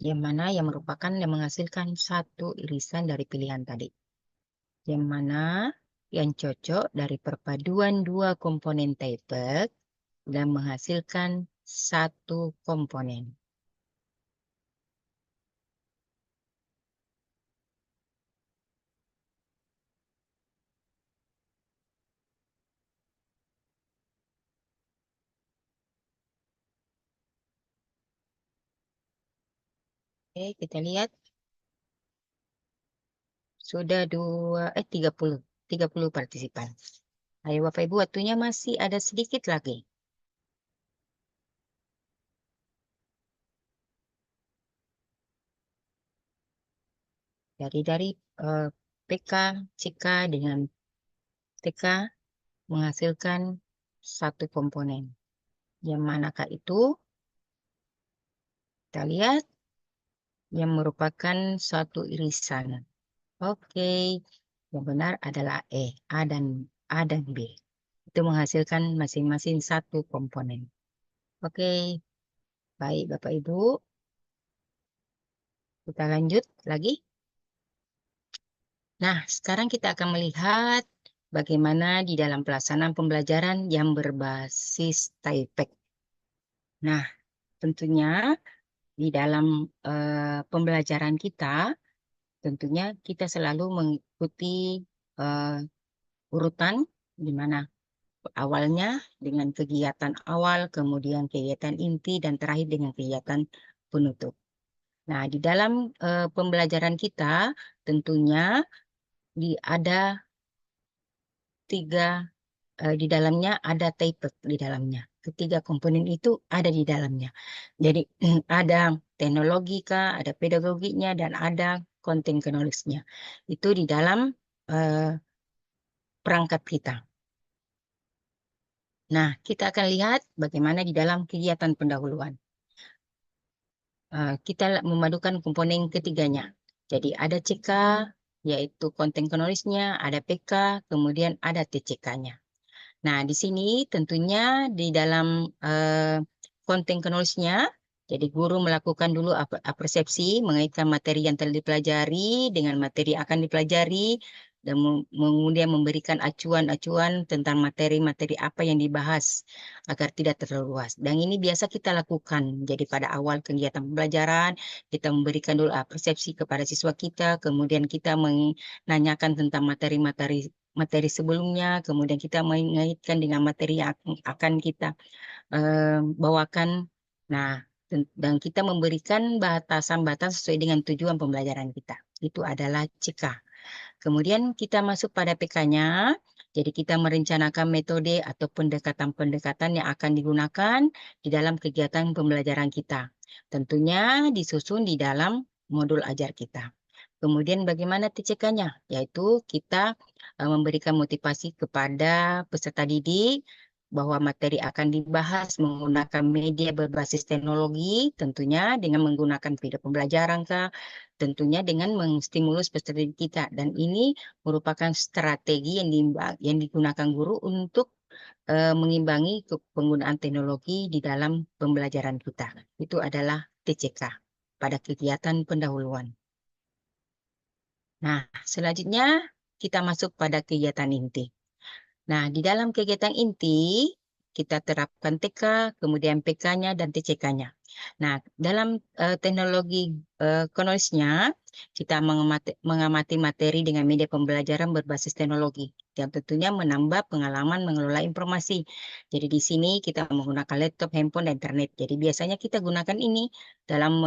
Yang mana yang merupakan yang menghasilkan satu irisan dari pilihan tadi. Yang mana yang cocok dari perpaduan dua komponen Taipei dan menghasilkan satu komponen. Oke, kita lihat sudah 30 partisipan. Ayo Bapak Ibu, waktunya masih ada sedikit lagi. Dari PK, CK dengan TK menghasilkan satu komponen. Yang manakah itu? Kita lihat yang merupakan satu irisan. Oke, yang benar adalah A dan B. Itu menghasilkan masing-masing satu komponen. Oke, baik Bapak Ibu. Kita lanjut lagi. Nah, sekarang kita akan melihat bagaimana di dalam pelaksanaan pembelajaran yang berbasis Taipei. Nah, tentunya di dalam pembelajaran kita, tentunya kita selalu mengikuti urutan di mana awalnya dengan kegiatan awal, kemudian kegiatan inti, dan terakhir dengan kegiatan penutup. Nah, di dalam pembelajaran kita tentunya ada di dalamnya ada Taipei di dalamnya. Ketiga komponen itu ada di dalamnya. Jadi ada teknologika, ada pedagoginya, dan ada konten knowledge-nya. Itu di dalam eh, perangkat kita. Nah, kita akan lihat bagaimana di dalam kegiatan pendahuluan. Kita memadukan komponen ketiganya. Jadi ada CK, yaitu konten knowledge-nya, ada PK, kemudian ada TCK-nya. Nah, di sini tentunya di dalam konten knowledge-nya, jadi guru melakukan dulu persepsi mengaitkan materi yang telah dipelajari dengan materi yang akan dipelajari, dan kemudian memberikan acuan-acuan tentang materi-materi apa yang dibahas agar tidak terlalu luas. Dan ini biasa kita lakukan. Jadi pada awal kegiatan pembelajaran, kita memberikan dulu persepsi kepada siswa kita, kemudian kita menanyakan tentang materi sebelumnya, kemudian kita mengaitkan dengan materi yang akan kita bawakan. Nah, dan kita memberikan batasan-batasan sesuai dengan tujuan pembelajaran kita. Itu adalah CK. Kemudian kita masuk pada PK-nya. Jadi kita merencanakan metode atau pendekatan-pendekatan yang akan digunakan di dalam kegiatan pembelajaran kita. Tentunya disusun di dalam modul ajar kita. Kemudian bagaimana TCK-nya? Yaitu kita memberikan motivasi kepada peserta didik bahwa materi akan dibahas menggunakan media berbasis teknologi, tentunya dengan menggunakan video pembelajaran, tentunya dengan menstimulus peserta didik kita. Dan ini merupakan strategi yang digunakan guru untuk mengimbangi penggunaan teknologi di dalam pembelajaran kita. Itu adalah TCK pada kegiatan pendahuluan. Nah, selanjutnya kita masuk pada kegiatan inti. Nah, di dalam kegiatan inti, kita terapkan TK, kemudian PK-nya, dan TCK-nya. Nah, dalam teknologi knowledge-nya, kita mengamati materi dengan media pembelajaran berbasis teknologi, yang tentunya menambah pengalaman mengelola informasi. Jadi di sini kita menggunakan laptop, handphone, dan internet. Jadi biasanya kita gunakan ini dalam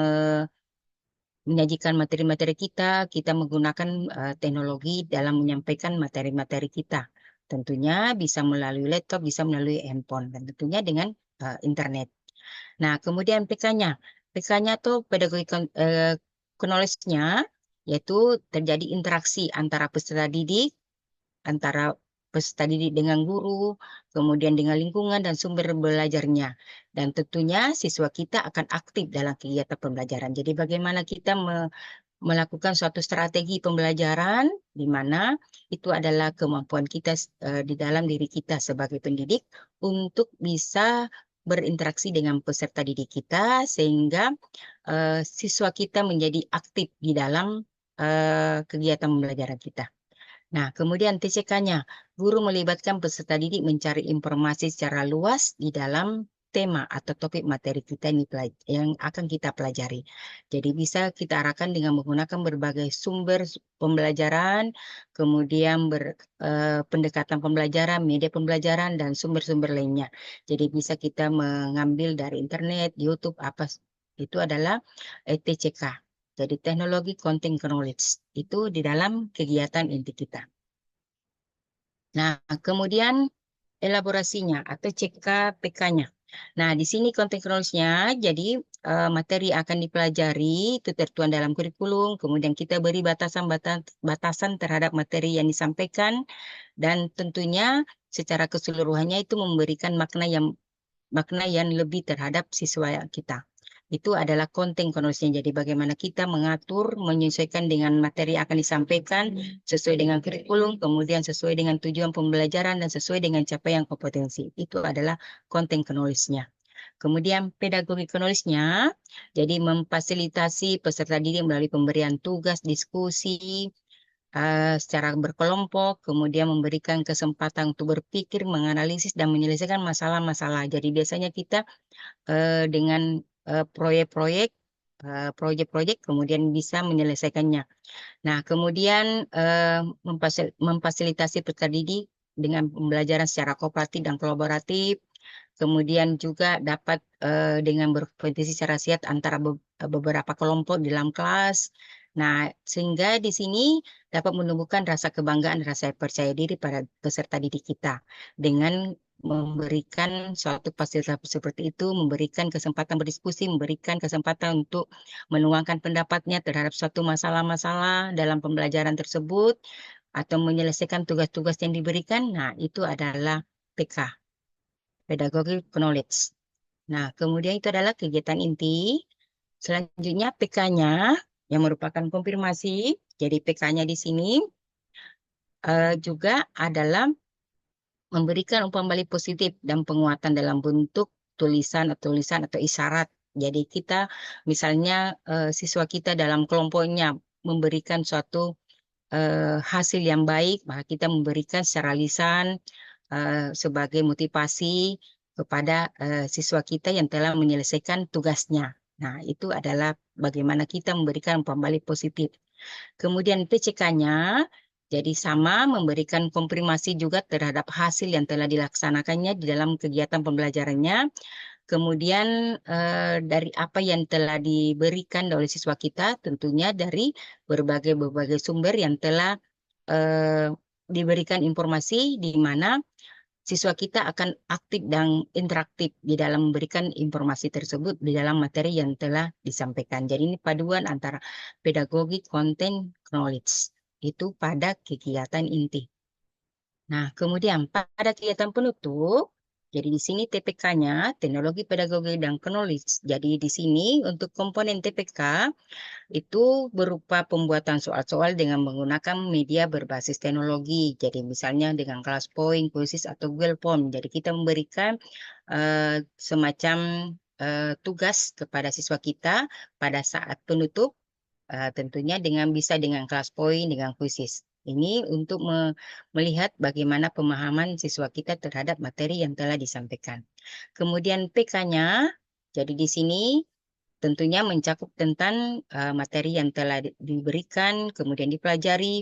menyajikan materi-materi kita menggunakan teknologi dalam menyampaikan materi-materi kita. Tentunya bisa melalui laptop, bisa melalui handphone, dan tentunya dengan internet. Nah, kemudian PK-nya. PK-nya tuh pedagogi knowledge-nya, yaitu terjadi interaksi antara peserta didik, antara peserta didik dengan guru, kemudian dengan lingkungan dan sumber belajarnya. Dan tentunya siswa kita akan aktif dalam kegiatan pembelajaran. Jadi bagaimana kita melakukan suatu strategi pembelajaran di mana itu adalah kemampuan kita di dalam diri kita sebagai pendidik untuk bisa berinteraksi dengan peserta didik kita sehingga siswa kita menjadi aktif di dalam kegiatan pembelajaran kita. Nah, kemudian TCK-nya, guru melibatkan peserta didik mencari informasi secara luas di dalam tema atau topik materi kita yang akan kita pelajari. Jadi bisa kita arahkan dengan menggunakan berbagai sumber pembelajaran, kemudian pendekatan pembelajaran, media pembelajaran, dan sumber-sumber lainnya. Jadi bisa kita mengambil dari internet, YouTube, apa itu adalah TCK. Jadi teknologi content knowledge itu di dalam kegiatan inti kita. Nah, kemudian elaborasinya atau CKPK-nya. Nah, di sini content knowledge-nya, jadi materi akan dipelajari itu tertuang dalam kurikulum, kemudian kita beri batasan terhadap materi yang disampaikan, dan tentunya secara keseluruhannya itu memberikan makna yang lebih terhadap siswa kita. Itu adalah konten knowledge-nya. Jadi bagaimana kita mengatur, menyesuaikan dengan materi yang akan disampaikan, sesuai dengan kurikulum, kemudian sesuai dengan tujuan pembelajaran, dan sesuai dengan capaian kompetensi. Itu adalah konten knowledge-nya. Kemudian pedagogi knowledge-nya, jadi memfasilitasi peserta didik melalui pemberian tugas, diskusi, secara berkelompok, kemudian memberikan kesempatan untuk berpikir, menganalisis, dan menyelesaikan masalah-masalah. Jadi biasanya kita dengan proyek-proyek kemudian bisa menyelesaikannya. Nah, kemudian memfasilitasi peserta didik dengan pembelajaran secara kooperatif dan kolaboratif. Kemudian juga dapat dengan berkompetisi secara sehat antara beberapa kelompok di dalam kelas. Nah, sehingga di sini dapat menumbuhkan rasa kebanggaan, rasa percaya diri pada peserta didik kita dengan memberikan suatu fasilitas seperti itu, memberikan kesempatan berdiskusi, memberikan kesempatan untuk menuangkan pendapatnya terhadap suatu masalah-masalah dalam pembelajaran tersebut, atau menyelesaikan tugas-tugas yang diberikan. Nah, itu adalah PK, Pedagogic Knowledge. Nah, kemudian itu adalah kegiatan inti. Selanjutnya PK-nya yang merupakan konfirmasi. Jadi PK-nya di sini juga adalah memberikan umpan balik positif dan penguatan dalam bentuk tulisan atau isyarat. Jadi kita misalnya siswa kita dalam kelompoknya memberikan suatu hasil yang baik, maka kita memberikan secara lisan sebagai motivasi kepada siswa kita yang telah menyelesaikan tugasnya. Nah, itu adalah bagaimana kita memberikan umpan balik positif. Kemudian PCK-nya, jadi sama memberikan konfirmasi juga terhadap hasil yang telah dilaksanakannya di dalam kegiatan pembelajarannya. Kemudian dari apa yang telah diberikan oleh siswa kita, tentunya dari berbagai sumber yang telah diberikan informasi di mana siswa kita akan aktif dan interaktif di dalam memberikan informasi tersebut di dalam materi yang telah disampaikan. Jadi ini paduan antara pedagogi, content, knowledge. Itu pada kegiatan inti. Nah, kemudian pada kegiatan penutup, jadi di sini TPK-nya, teknologi pedagogi dan knowledge. Jadi di sini untuk komponen TPK, itu berupa pembuatan soal-soal dengan menggunakan media berbasis teknologi. Jadi misalnya dengan kelas point, quizzes, atau Google Form. Jadi kita memberikan semacam tugas kepada siswa kita pada saat penutup, tentunya bisa dengan kelas point, dengan quizzes. Ini untuk melihat bagaimana pemahaman siswa kita terhadap materi yang telah disampaikan. Kemudian PK-nya, jadi di sini tentunya mencakup tentang materi yang telah diberikan, kemudian dipelajari,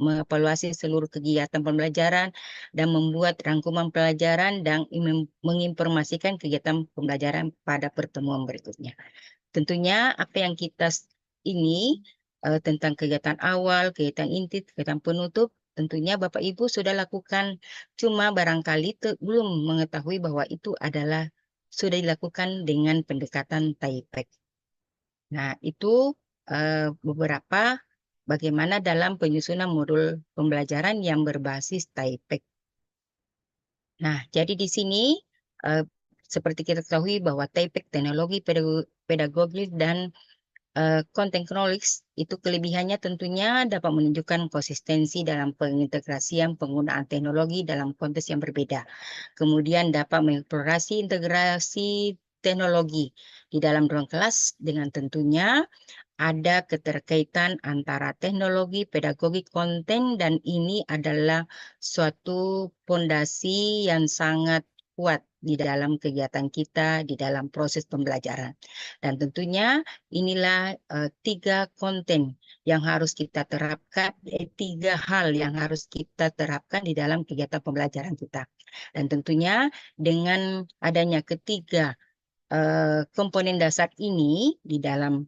mengevaluasi seluruh kegiatan pembelajaran, dan membuat rangkuman pelajaran dan menginformasikan kegiatan pembelajaran pada pertemuan berikutnya. Tentunya apa yang kita ini tentang kegiatan awal, kegiatan inti, kegiatan penutup, tentunya Bapak Ibu sudah lakukan, cuma barangkali belum mengetahui bahwa itu adalah sudah dilakukan dengan pendekatan TAIPEC. Nah, itu beberapa bagaimana dalam penyusunan modul pembelajaran yang berbasis TAIPEC. Nah, jadi di sini seperti kita ketahui bahwa TAIPEC, teknologi pedagogi dan content knowledge itu kelebihannya tentunya dapat menunjukkan konsistensi dalam pengintegrasian penggunaan teknologi dalam konteks yang berbeda. Kemudian dapat mengeksplorasi integrasi teknologi di dalam ruang kelas dengan tentunya ada keterkaitan antara teknologi, pedagogi, konten, dan ini adalah suatu fondasi yang sangat kuat di dalam kegiatan kita, di dalam proses pembelajaran. Dan tentunya inilah tiga konten yang harus kita terapkan, tiga hal yang harus kita terapkan di dalam kegiatan pembelajaran kita. Dan tentunya dengan adanya ketiga komponen dasar ini di dalam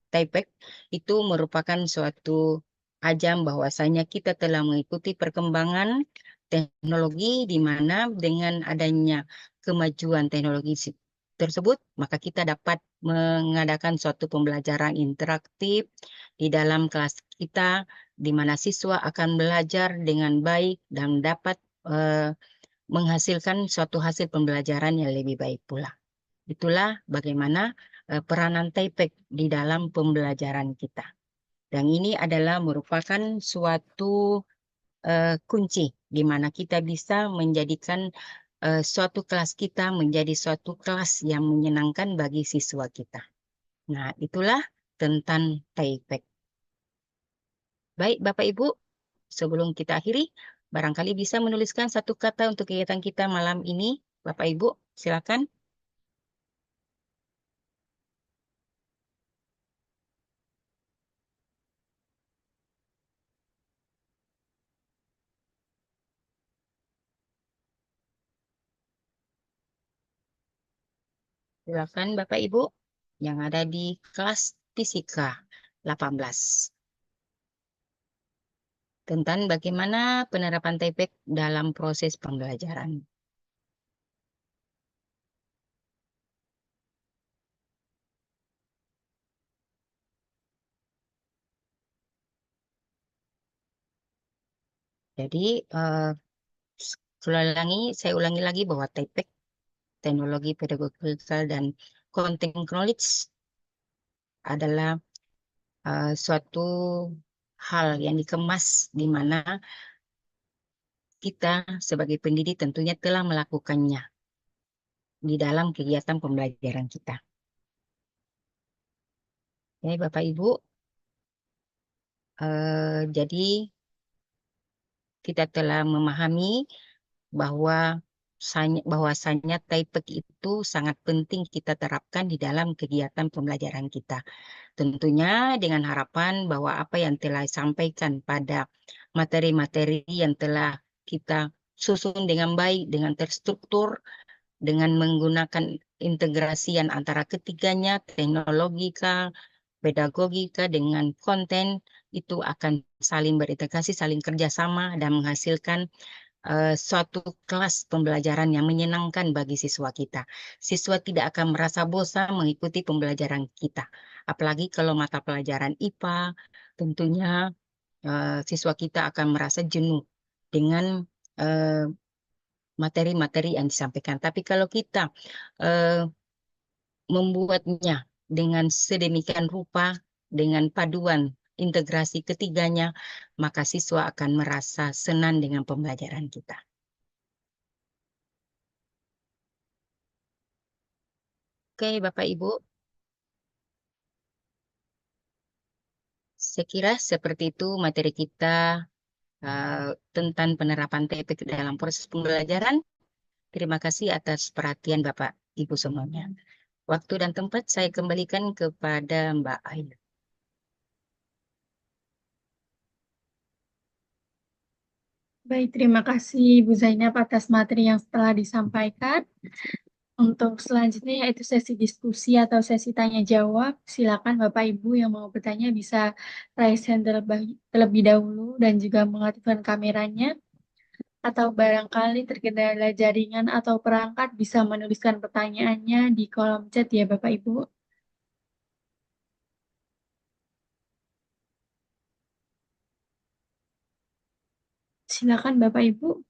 TPEC itu merupakan suatu ajang bahwasanya kita telah mengikuti perkembangan teknologi di mana dengan adanya kemajuan teknologi tersebut, maka kita dapat mengadakan suatu pembelajaran interaktif di dalam kelas kita, di mana siswa akan belajar dengan baik dan dapat menghasilkan suatu hasil pembelajaran yang lebih baik pula. Itulah bagaimana peranan TPEC di dalam pembelajaran kita. Dan ini adalah merupakan suatu kunci di mana kita bisa menjadikan suatu kelas kita menjadi suatu kelas yang menyenangkan bagi siswa kita. Nah, itulah tentang TPEC. Baik, Bapak Ibu, sebelum kita akhiri, barangkali bisa menuliskan satu kata untuk kegiatan kita malam ini. Bapak Ibu, silakan. Silakan Bapak Ibu yang ada di kelas fisika 18 tentang bagaimana penerapan TPEC dalam proses pembelajaran. Jadi saya ulangi lagi bahwa TPEC, teknologi pedagogikal dan content knowledge adalah suatu hal yang dikemas di mana kita sebagai pendidik tentunya telah melakukannya di dalam kegiatan pembelajaran kita. Oke, Bapak Ibu, jadi kita telah memahami bahwa bahwasanya TPEC itu sangat penting kita terapkan di dalam kegiatan pembelajaran kita. Tentunya dengan harapan bahwa apa yang telah disampaikan pada materi-materi yang telah kita susun dengan baik, dengan terstruktur, dengan menggunakan integrasian antara ketiganya, teknologika, pedagogika dengan konten, itu akan saling berintegrasi, saling kerjasama, dan menghasilkan suatu kelas pembelajaran yang menyenangkan bagi siswa kita. Siswa tidak akan merasa bosan mengikuti pembelajaran kita. Apalagi kalau mata pelajaran IPA, tentunya siswa kita akan merasa jenuh dengan materi-materi yang disampaikan. Tapi kalau kita eh, membuatnya dengan sedemikian rupa, dengan paduan integrasi ketiganya, maka siswa akan merasa senang dengan pembelajaran kita. Oke, Bapak Ibu, saya kira seperti itu materi kita tentang penerapan TPK dalam proses pembelajaran. Terima kasih atas perhatian Bapak Ibu semuanya. Waktu dan tempat saya kembalikan kepada Mbak Ayu. Baik, terima kasih Bu Zainab atas materi yang telah disampaikan. Untuk selanjutnya yaitu sesi diskusi atau sesi tanya jawab. Silakan Bapak Ibu yang mau bertanya bisa raise hand terlebih dahulu dan juga mengaktifkan kameranya. Atau barangkali terkendala jaringan atau perangkat bisa menuliskan pertanyaannya di kolom chat ya Bapak Ibu. Silakan Bapak Ibu.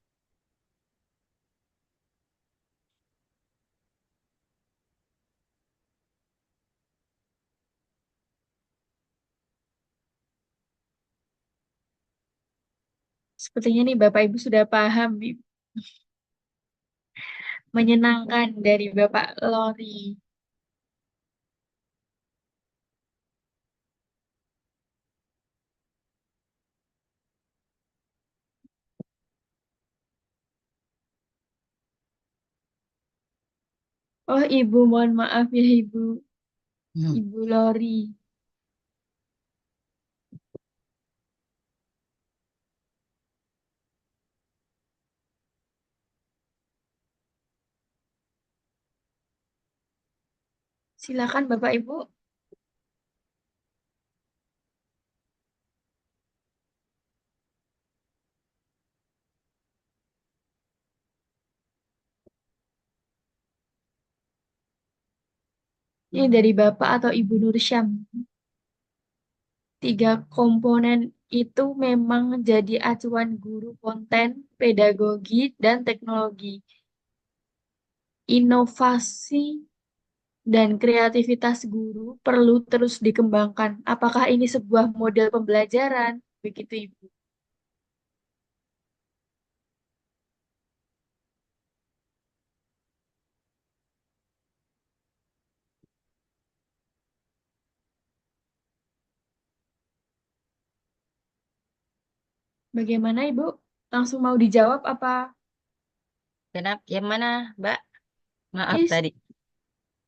Sepertinya nih Bapak Ibu sudah paham, Ibu. Menyenangkan dari Bapak Lori. Oh Ibu, mohon maaf ya Ibu. Hmm. Ibu Lori. Silakan Bapak Ibu. Ini dari Bapak atau Ibu Nursyam. Tiga komponen itu memang jadi acuan guru konten, pedagogi, dan teknologi. Inovasi dan kreativitas guru perlu terus dikembangkan. Apakah ini sebuah model pembelajaran? Begitu, Ibu. Bagaimana, Ibu? Langsung mau dijawab apa? Kenapa? Yang mana, Mbak? Maaf Is, tadi.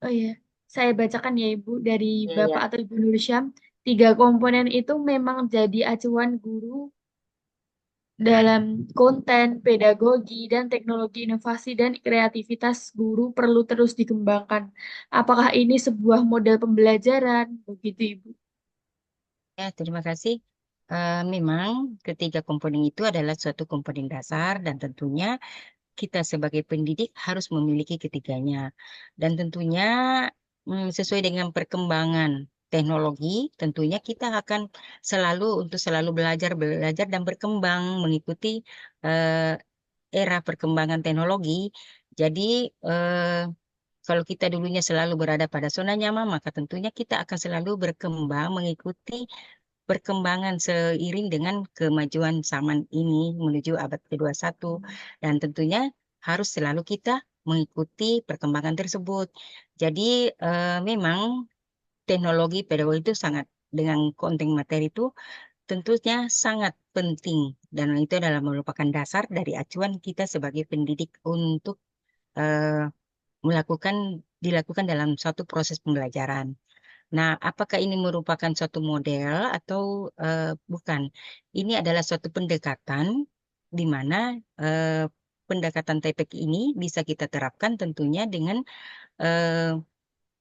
oh iya, saya bacakan ya, Ibu, dari Iya, Bapak iya. atau Ibu Nursyam. Tiga komponen itu memang jadi acuan guru dalam konten, pedagogi, dan teknologi inovasi dan kreativitas guru perlu terus dikembangkan. Apakah ini sebuah model pembelajaran? Begitu, Ibu. Ya, terima kasih. Memang ketiga komponen itu adalah suatu komponen dasar dan tentunya kita sebagai pendidik harus memiliki ketiganya. Dan tentunya sesuai dengan perkembangan teknologi, tentunya kita akan selalu belajar, belajar dan berkembang mengikuti eh, era perkembangan teknologi. Jadi kalau kita dulunya selalu berada pada zona nyaman, maka tentunya kita akan selalu berkembang mengikuti perkembangan seiring dengan kemajuan zaman ini menuju abad ke-21 dan tentunya harus selalu kita mengikuti perkembangan tersebut. Jadi memang teknologi pedagogi itu sangat dengan konten materi itu tentunya sangat penting dan itu adalah merupakan dasar dari acuan kita sebagai pendidik untuk eh, dilakukan dalam suatu proses pembelajaran. Nah, apakah ini merupakan suatu model atau bukan? Ini adalah suatu pendekatan di mana eh, pendekatan TPK ini bisa kita terapkan tentunya eh,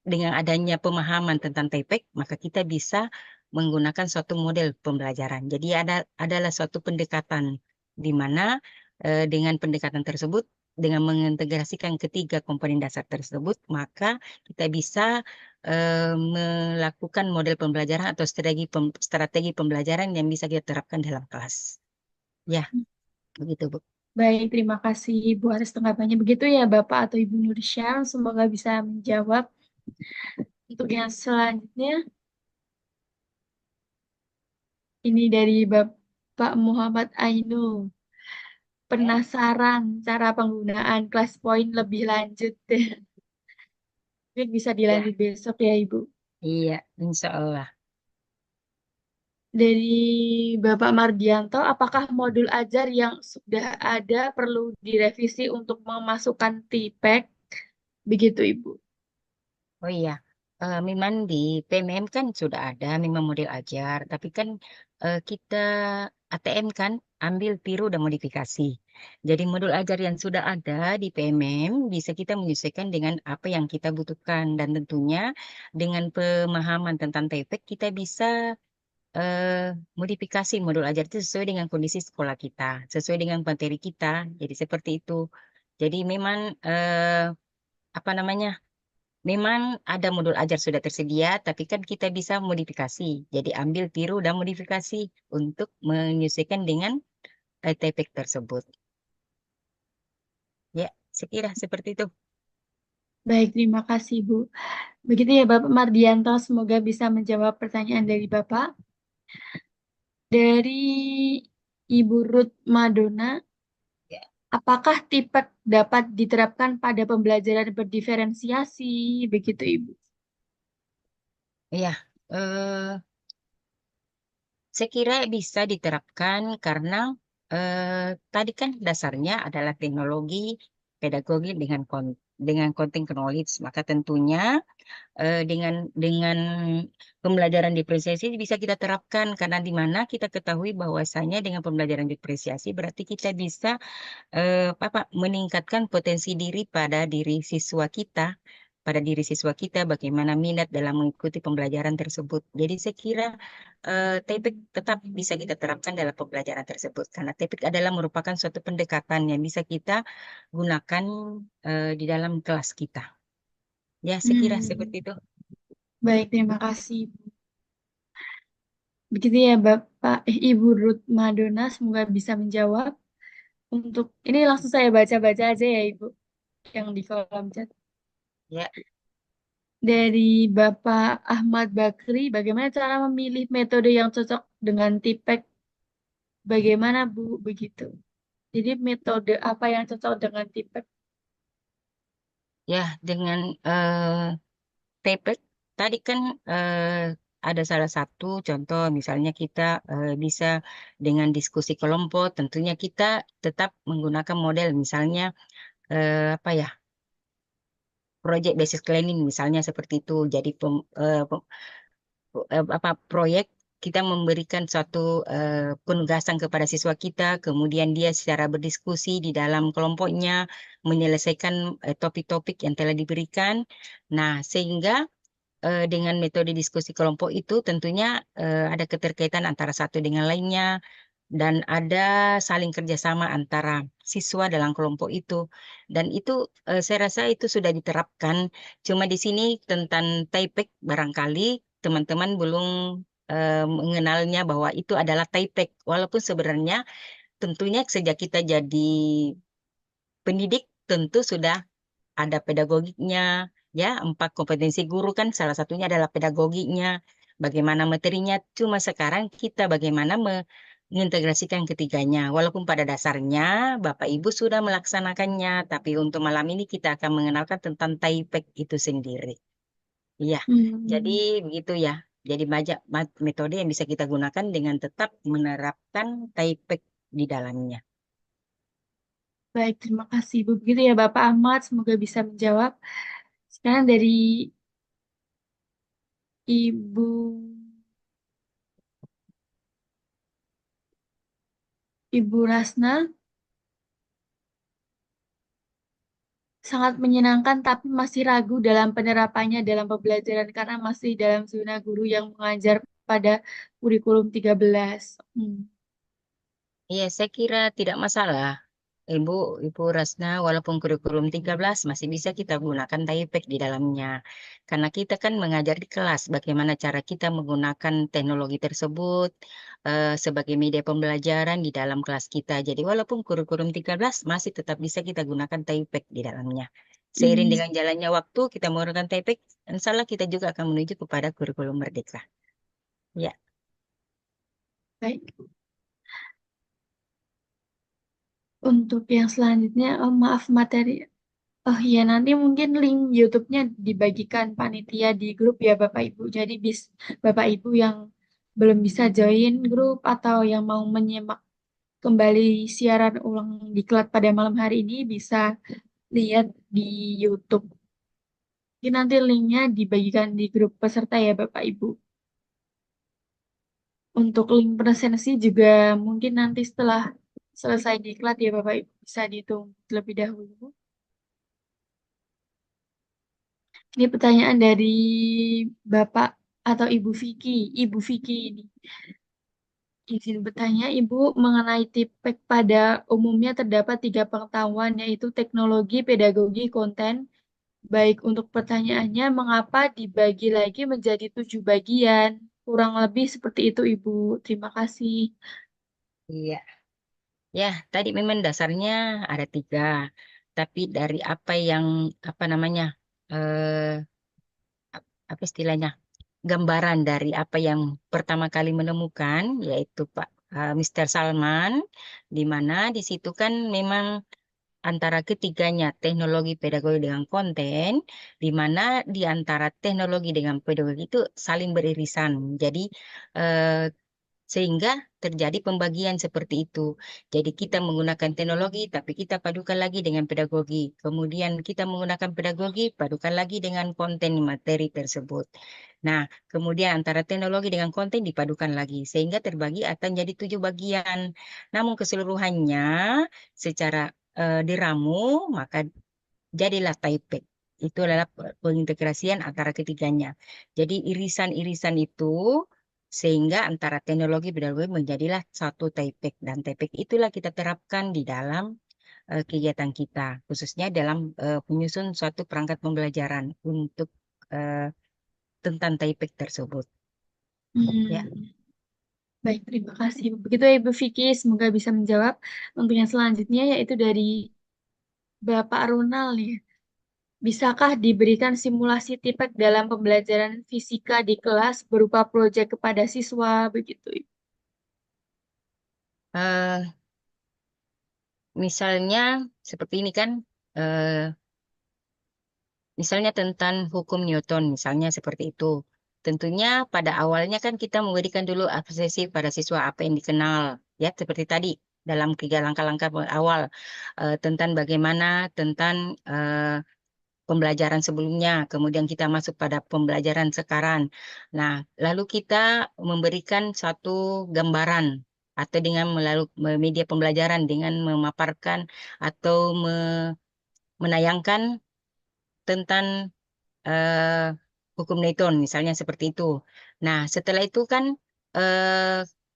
dengan adanya pemahaman tentang TPK, maka kita bisa menggunakan suatu model pembelajaran. Jadi adalah suatu pendekatan di mana dengan pendekatan tersebut, dengan mengintegrasikan ketiga komponen dasar tersebut, maka kita bisa melakukan model pembelajaran atau strategi pembelajaran yang bisa kita terapkan dalam kelas. Ya, begitu, Bu. Baik, terima kasih Ibu atas tanggapannya. Begitu ya Bapak atau Ibu Nursyam, semoga bisa menjawab. Untuk yang selanjutnya, ini dari Bapak Muhammad Ainul. Penasaran cara penggunaan kelas poin lebih lanjut deh. Mungkin bisa Ya, dilanjut besok ya Ibu. iya, insya Allah. Dari Bapak Mardianto, apakah modul ajar yang sudah ada perlu direvisi untuk memasukkan TPEK? Begitu Ibu. Oh iya, memang di PMM kan sudah ada memang model ajar, tapi kan kita ATM kan ambil tiru dan modifikasi. Jadi modul ajar yang sudah ada di PMM bisa kita menyesuaikan dengan apa yang kita butuhkan dan tentunya dengan pemahaman tentang TPK kita bisa modifikasi modul ajar itu sesuai dengan kondisi sekolah kita, sesuai dengan materi kita. Jadi seperti itu. Jadi memang apa namanya? Memang ada modul ajar sudah tersedia, tapi kan kita bisa modifikasi. Jadi ambil tiru dan modifikasi untuk menyesuaikan dengan TPK tersebut. Ya, sekira seperti itu. Baik, terima kasih Bu. Begitu ya Bapak Mardianto, semoga bisa menjawab pertanyaan dari Bapak. Dari Ibu Ruth Madonna, Ya, apakah tipek dapat diterapkan pada pembelajaran berdiferensiasi? Begitu, Ibu. iya. Saya kira bisa diterapkan karena tadi kan dasarnya adalah teknologi pedagogi dengan content knowledge, maka tentunya dengan pembelajaran diferensiasi bisa kita terapkan karena di mana kita ketahui bahwasanya dengan pembelajaran diferensiasi berarti kita bisa meningkatkan potensi diri pada diri siswa kita bagaimana minat dalam mengikuti pembelajaran tersebut. Jadi saya kira TPIK tetap bisa kita terapkan dalam pembelajaran tersebut karena TPIK adalah merupakan suatu pendekatan yang bisa kita gunakan di dalam kelas kita. Ya, saya kira seperti Hmm, itu. baik, terima kasih, Ibu. Begitu ya, Ibu Ruth Madonna, semoga bisa menjawab. Untuk ini langsung saya baca-baca aja ya, Ibu, yang di kolom chat. Ya, Dari Bapak Ahmad Bakri, bagaimana cara memilih metode yang cocok dengan tipek? Bagaimana, Bu? Begitu. Jadi metode apa yang cocok dengan tipek? ya dengan TPIK tadi kan ada salah satu contoh misalnya kita bisa dengan diskusi kelompok tentunya kita tetap menggunakan model misalnya apa ya project basis planning misalnya seperti itu jadi apa proyek kita memberikan suatu penugasan kepada siswa kita kemudian dia secara berdiskusi di dalam kelompoknya menyelesaikan topik-topik yang telah diberikan. Nah, sehingga dengan metode diskusi kelompok itu tentunya ada keterkaitan antara satu dengan lainnya dan ada saling kerjasama antara siswa dalam kelompok itu. Dan itu saya rasa itu sudah diterapkan. Cuma di sini tentang TAIPEC barangkali teman-teman belum mengenalnya bahwa itu adalah TAIPEC. Walaupun sebenarnya tentunya sejak kita jadi pendidik tentu sudah ada pedagogiknya, ya, 4 kompetensi guru kan salah satunya adalah pedagogiknya, bagaimana materinya. Cuma sekarang kita bagaimana mengintegrasikan ketiganya. Walaupun pada dasarnya Bapak Ibu sudah melaksanakannya, tapi untuk malam ini kita akan mengenalkan tentang TAIPEC itu sendiri. Iya, jadi Hmm, begitu ya. Jadi banyak metode yang bisa kita gunakan dengan tetap menerapkan TAIPEC di dalamnya. baik, terima kasih, Bu. Begitu ya, Bapak Ahmad, semoga bisa menjawab. Sekarang dari Ibu Ibu Rasna, sangat menyenangkan tapi masih ragu dalam penerapannya dalam pembelajaran karena masih dalam zona guru yang mengajar pada kurikulum 13. Hmm. Iya, saya kira tidak masalah. Ibu, Ibu Rasna, walaupun kurikulum 13 masih bisa kita gunakan TAIPEC di dalamnya. Karena kita kan mengajar di kelas bagaimana cara kita menggunakan teknologi tersebut sebagai media pembelajaran di dalam kelas kita. Jadi walaupun kurikulum 13 masih tetap bisa kita gunakan TAIPEC di dalamnya. Seiring Hmm, dengan jalannya waktu kita menggunakan TAIPEC, insya Allah kita juga akan menuju kepada kurikulum merdeka. Ya, baik. Untuk yang selanjutnya, oh, maaf materi. Oh iya, nanti mungkin link YouTube-nya dibagikan panitia di grup ya Bapak Ibu. Jadi Bapak Ibu yang belum bisa join grup atau yang mau menyimak kembali siaran ulang diklat pada malam hari ini bisa lihat di YouTube. Mungkin nanti linknya dibagikan di grup peserta ya Bapak Ibu. Untuk link presensi juga mungkin nanti setelah selesai diklat ya Bapak Ibu bisa ditunggu terlebih dahulu. Ini pertanyaan dari Bapak atau Ibu Vicky. Ibu Vicky ini. Izin bertanya, Ibu, mengenai TIPEK pada umumnya terdapat 3 pengetahuan, yaitu teknologi, pedagogi, konten. Baik, untuk pertanyaannya, mengapa dibagi lagi menjadi 7 bagian? Kurang lebih seperti itu, Ibu. Terima kasih. iya. Ya, tadi memang dasarnya ada 3. Tapi dari apa yang, apa namanya, apa istilahnya, gambaran dari apa yang pertama kali menemukan, yaitu Pak. Mr. Salman, di mana di situ kan memang antara ketiganya teknologi pedagogi dengan konten, di mana di antara teknologi dengan pedagogi itu saling beririsan. Jadi eh, sehingga terjadi pembagian seperti itu. Jadi kita menggunakan teknologi, tapi kita padukan lagi dengan pedagogi. Kemudian kita menggunakan pedagogi, padukan lagi dengan konten materi tersebut. Nah, kemudian antara teknologi dengan konten dipadukan lagi, sehingga terbagi akan jadi 7 bagian. Namun keseluruhannya secara diramu, maka jadilah Taipei. Itu adalah pengintegrasian antara ketiganya. Jadi irisan-irisan itu sehingga antara teknologi pedagogi menjadilah satu Taipei. Dan Taipei itulah kita terapkan di dalam kegiatan kita, khususnya dalam penyusun suatu perangkat pembelajaran untuk eh, tentang Taipei tersebut. Ya. Hmm, baik, terima kasih. Begitu ya Ibu Vicky, semoga bisa menjawab. Untuk yang selanjutnya yaitu dari Bapak Ronald nih. Bisakah diberikan simulasi tipek dalam pembelajaran fisika di kelas berupa proyek kepada siswa begitu? Eh, Misalnya seperti ini kan, eh, misalnya tentang hukum Newton, misalnya seperti itu. Tentunya pada awalnya kan kita memberikan dulu apresiasi pada siswa apa yang dikenal, ya seperti tadi dalam 3 langkah-langkah awal tentang bagaimana tentang pembelajaran sebelumnya, kemudian kita masuk pada pembelajaran sekarang. Nah, lalu kita memberikan satu gambaran atau dengan melalui media pembelajaran dengan memaparkan atau menayangkan tentang eh, hukum Newton, misalnya seperti itu. Nah, setelah itu kan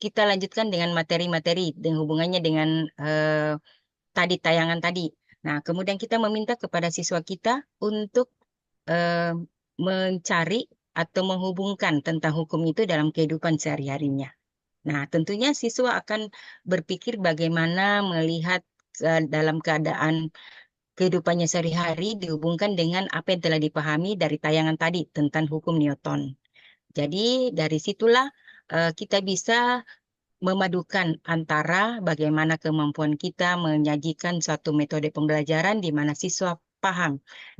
kita lanjutkan dengan materi-materi dengan hubungannya dengan tadi tayangan tadi. Nah, kemudian kita meminta kepada siswa kita untuk eh, mencari atau menghubungkan tentang hukum itu dalam kehidupan sehari-harinya. Nah, tentunya siswa akan berpikir bagaimana melihat dalam keadaan kehidupannya sehari-hari dihubungkan dengan apa yang telah dipahami dari tayangan tadi tentang hukum Newton. Jadi dari situlah kita bisa memadukan antara bagaimana kemampuan kita menyajikan suatu metode pembelajaran di mana siswa paham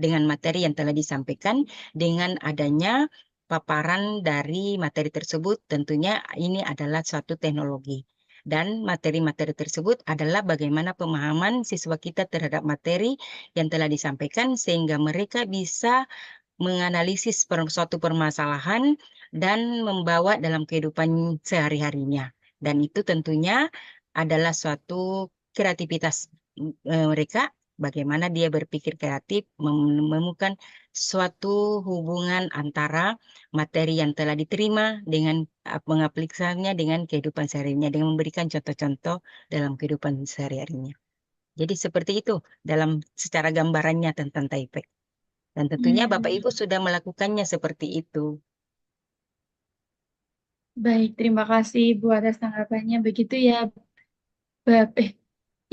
dengan materi yang telah disampaikan dengan adanya paparan dari materi tersebut. Tentunya ini adalah suatu teknologi. Dan materi-materi tersebut adalah bagaimana pemahaman siswa kita terhadap materi yang telah disampaikan sehingga mereka bisa menganalisis suatu permasalahan dan membawa dalam kehidupan sehari-harinya. Dan itu tentunya adalah suatu kreativitas mereka, bagaimana dia berpikir kreatif, menemukan suatu hubungan antara materi yang telah diterima dengan mengaplikasikannya dengan kehidupan sehari-harinya, dengan memberikan contoh-contoh dalam kehidupan sehari-harinya. Jadi seperti itu dalam secara gambarannya tentang Taipei. Dan tentunya Bapak Hmm, Ibu sudah melakukannya seperti itu. baik, terima kasih Ibu atas tanggapannya. Begitu ya,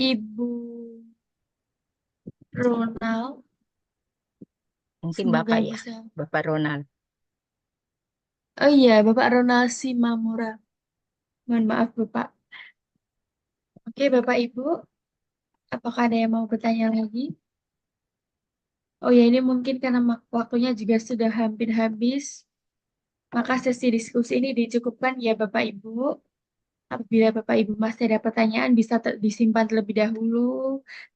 Ibu Ronald. Mungkin Semoga Bapak ya, bisa. Bapak Ronald. Oh iya, Bapak Ronald Simamura. Mohon maaf, Bapak. Oke, Bapak Ibu, apakah ada yang mau bertanya lagi? Oh ya, ini mungkin karena waktunya juga sudah hampir habis. Maka sesi diskusi ini dicukupkan ya Bapak Ibu. Apabila Bapak Ibu masih ada pertanyaan, bisa disimpan terlebih dahulu.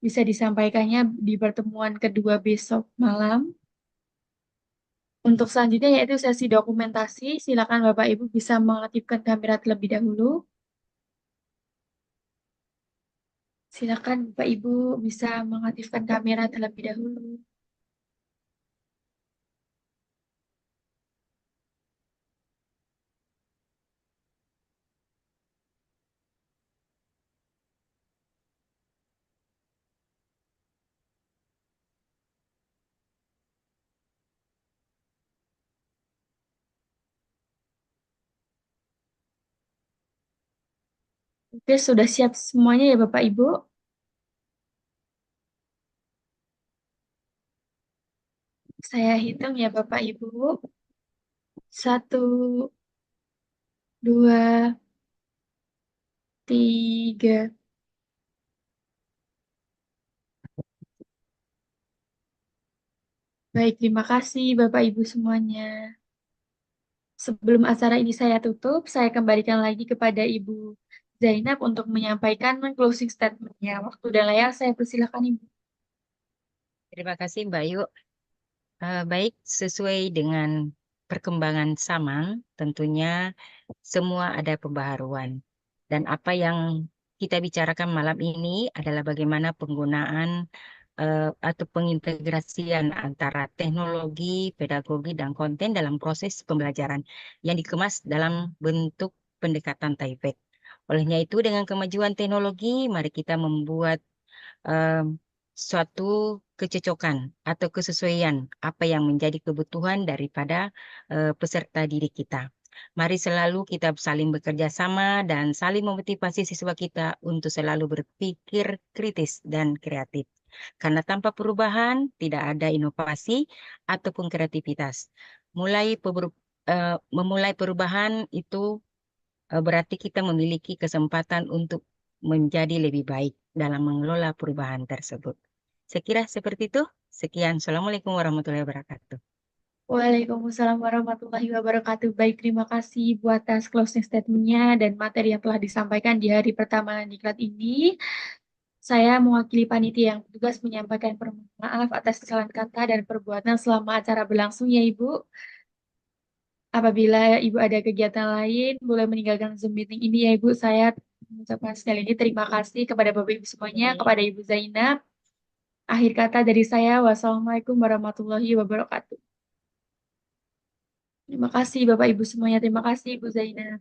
Bisa disampaikannya di pertemuan kedua besok malam. Untuk selanjutnya yaitu sesi dokumentasi. Silakan Bapak Ibu bisa mengaktifkan kamera terlebih dahulu. Silakan Bapak Ibu bisa mengaktifkan kamera terlebih dahulu. Oke, sudah siap semuanya ya Bapak Ibu. Saya hitung ya Bapak Ibu. 1, 2, 3. Baik, terima kasih Bapak Ibu semuanya. Sebelum acara ini saya tutup, saya kembalikan lagi kepada Ibu Zainab untuk menyampaikan closing statement-nya. Waktu dan layar saya persilakan Ibu. Terima kasih Mbak Ayu. Baik, sesuai dengan perkembangan zaman, tentunya semua ada pembaharuan. Dan apa yang kita bicarakan malam ini adalah bagaimana penggunaan atau pengintegrasian antara teknologi, pedagogi, dan konten dalam proses pembelajaran yang dikemas dalam bentuk pendekatan TAIPED. Olehnya itu, dengan kemajuan teknologi, mari kita membuat em, suatu kecocokan atau kesesuaian apa yang menjadi kebutuhan daripada peserta didik kita. Mari selalu kita saling bekerja sama dan saling memotivasi siswa kita untuk selalu berpikir kritis dan kreatif. Karena tanpa perubahan tidak ada inovasi ataupun kreativitas. Memulai perubahan itu berarti kita memiliki kesempatan untuk menjadi lebih baik dalam mengelola perubahan tersebut. Saya kira seperti itu. Sekian. Assalamualaikum warahmatullahi wabarakatuh. Waalaikumsalam warahmatullahi wabarakatuh. Baik, terima kasih Ibu atas closing statement-nya dan materi yang telah disampaikan di hari pertama diklat ini. Saya mewakili panitia yang bertugas menyampaikan permohonan maaf atas kesalahan kata dan perbuatan selama acara berlangsung ya Ibu. Apabila Ibu ada kegiatan lain, boleh meninggalkan Zoom meeting ini ya Ibu. Saya mengucapkan sekali lagi terima kasih kepada Bapak Ibu semuanya, kepada Ibu Zainab. Akhir kata dari saya, wassalamualaikum warahmatullahi wabarakatuh. Terima kasih Bapak Ibu semuanya. Terima kasih Ibu Zainab.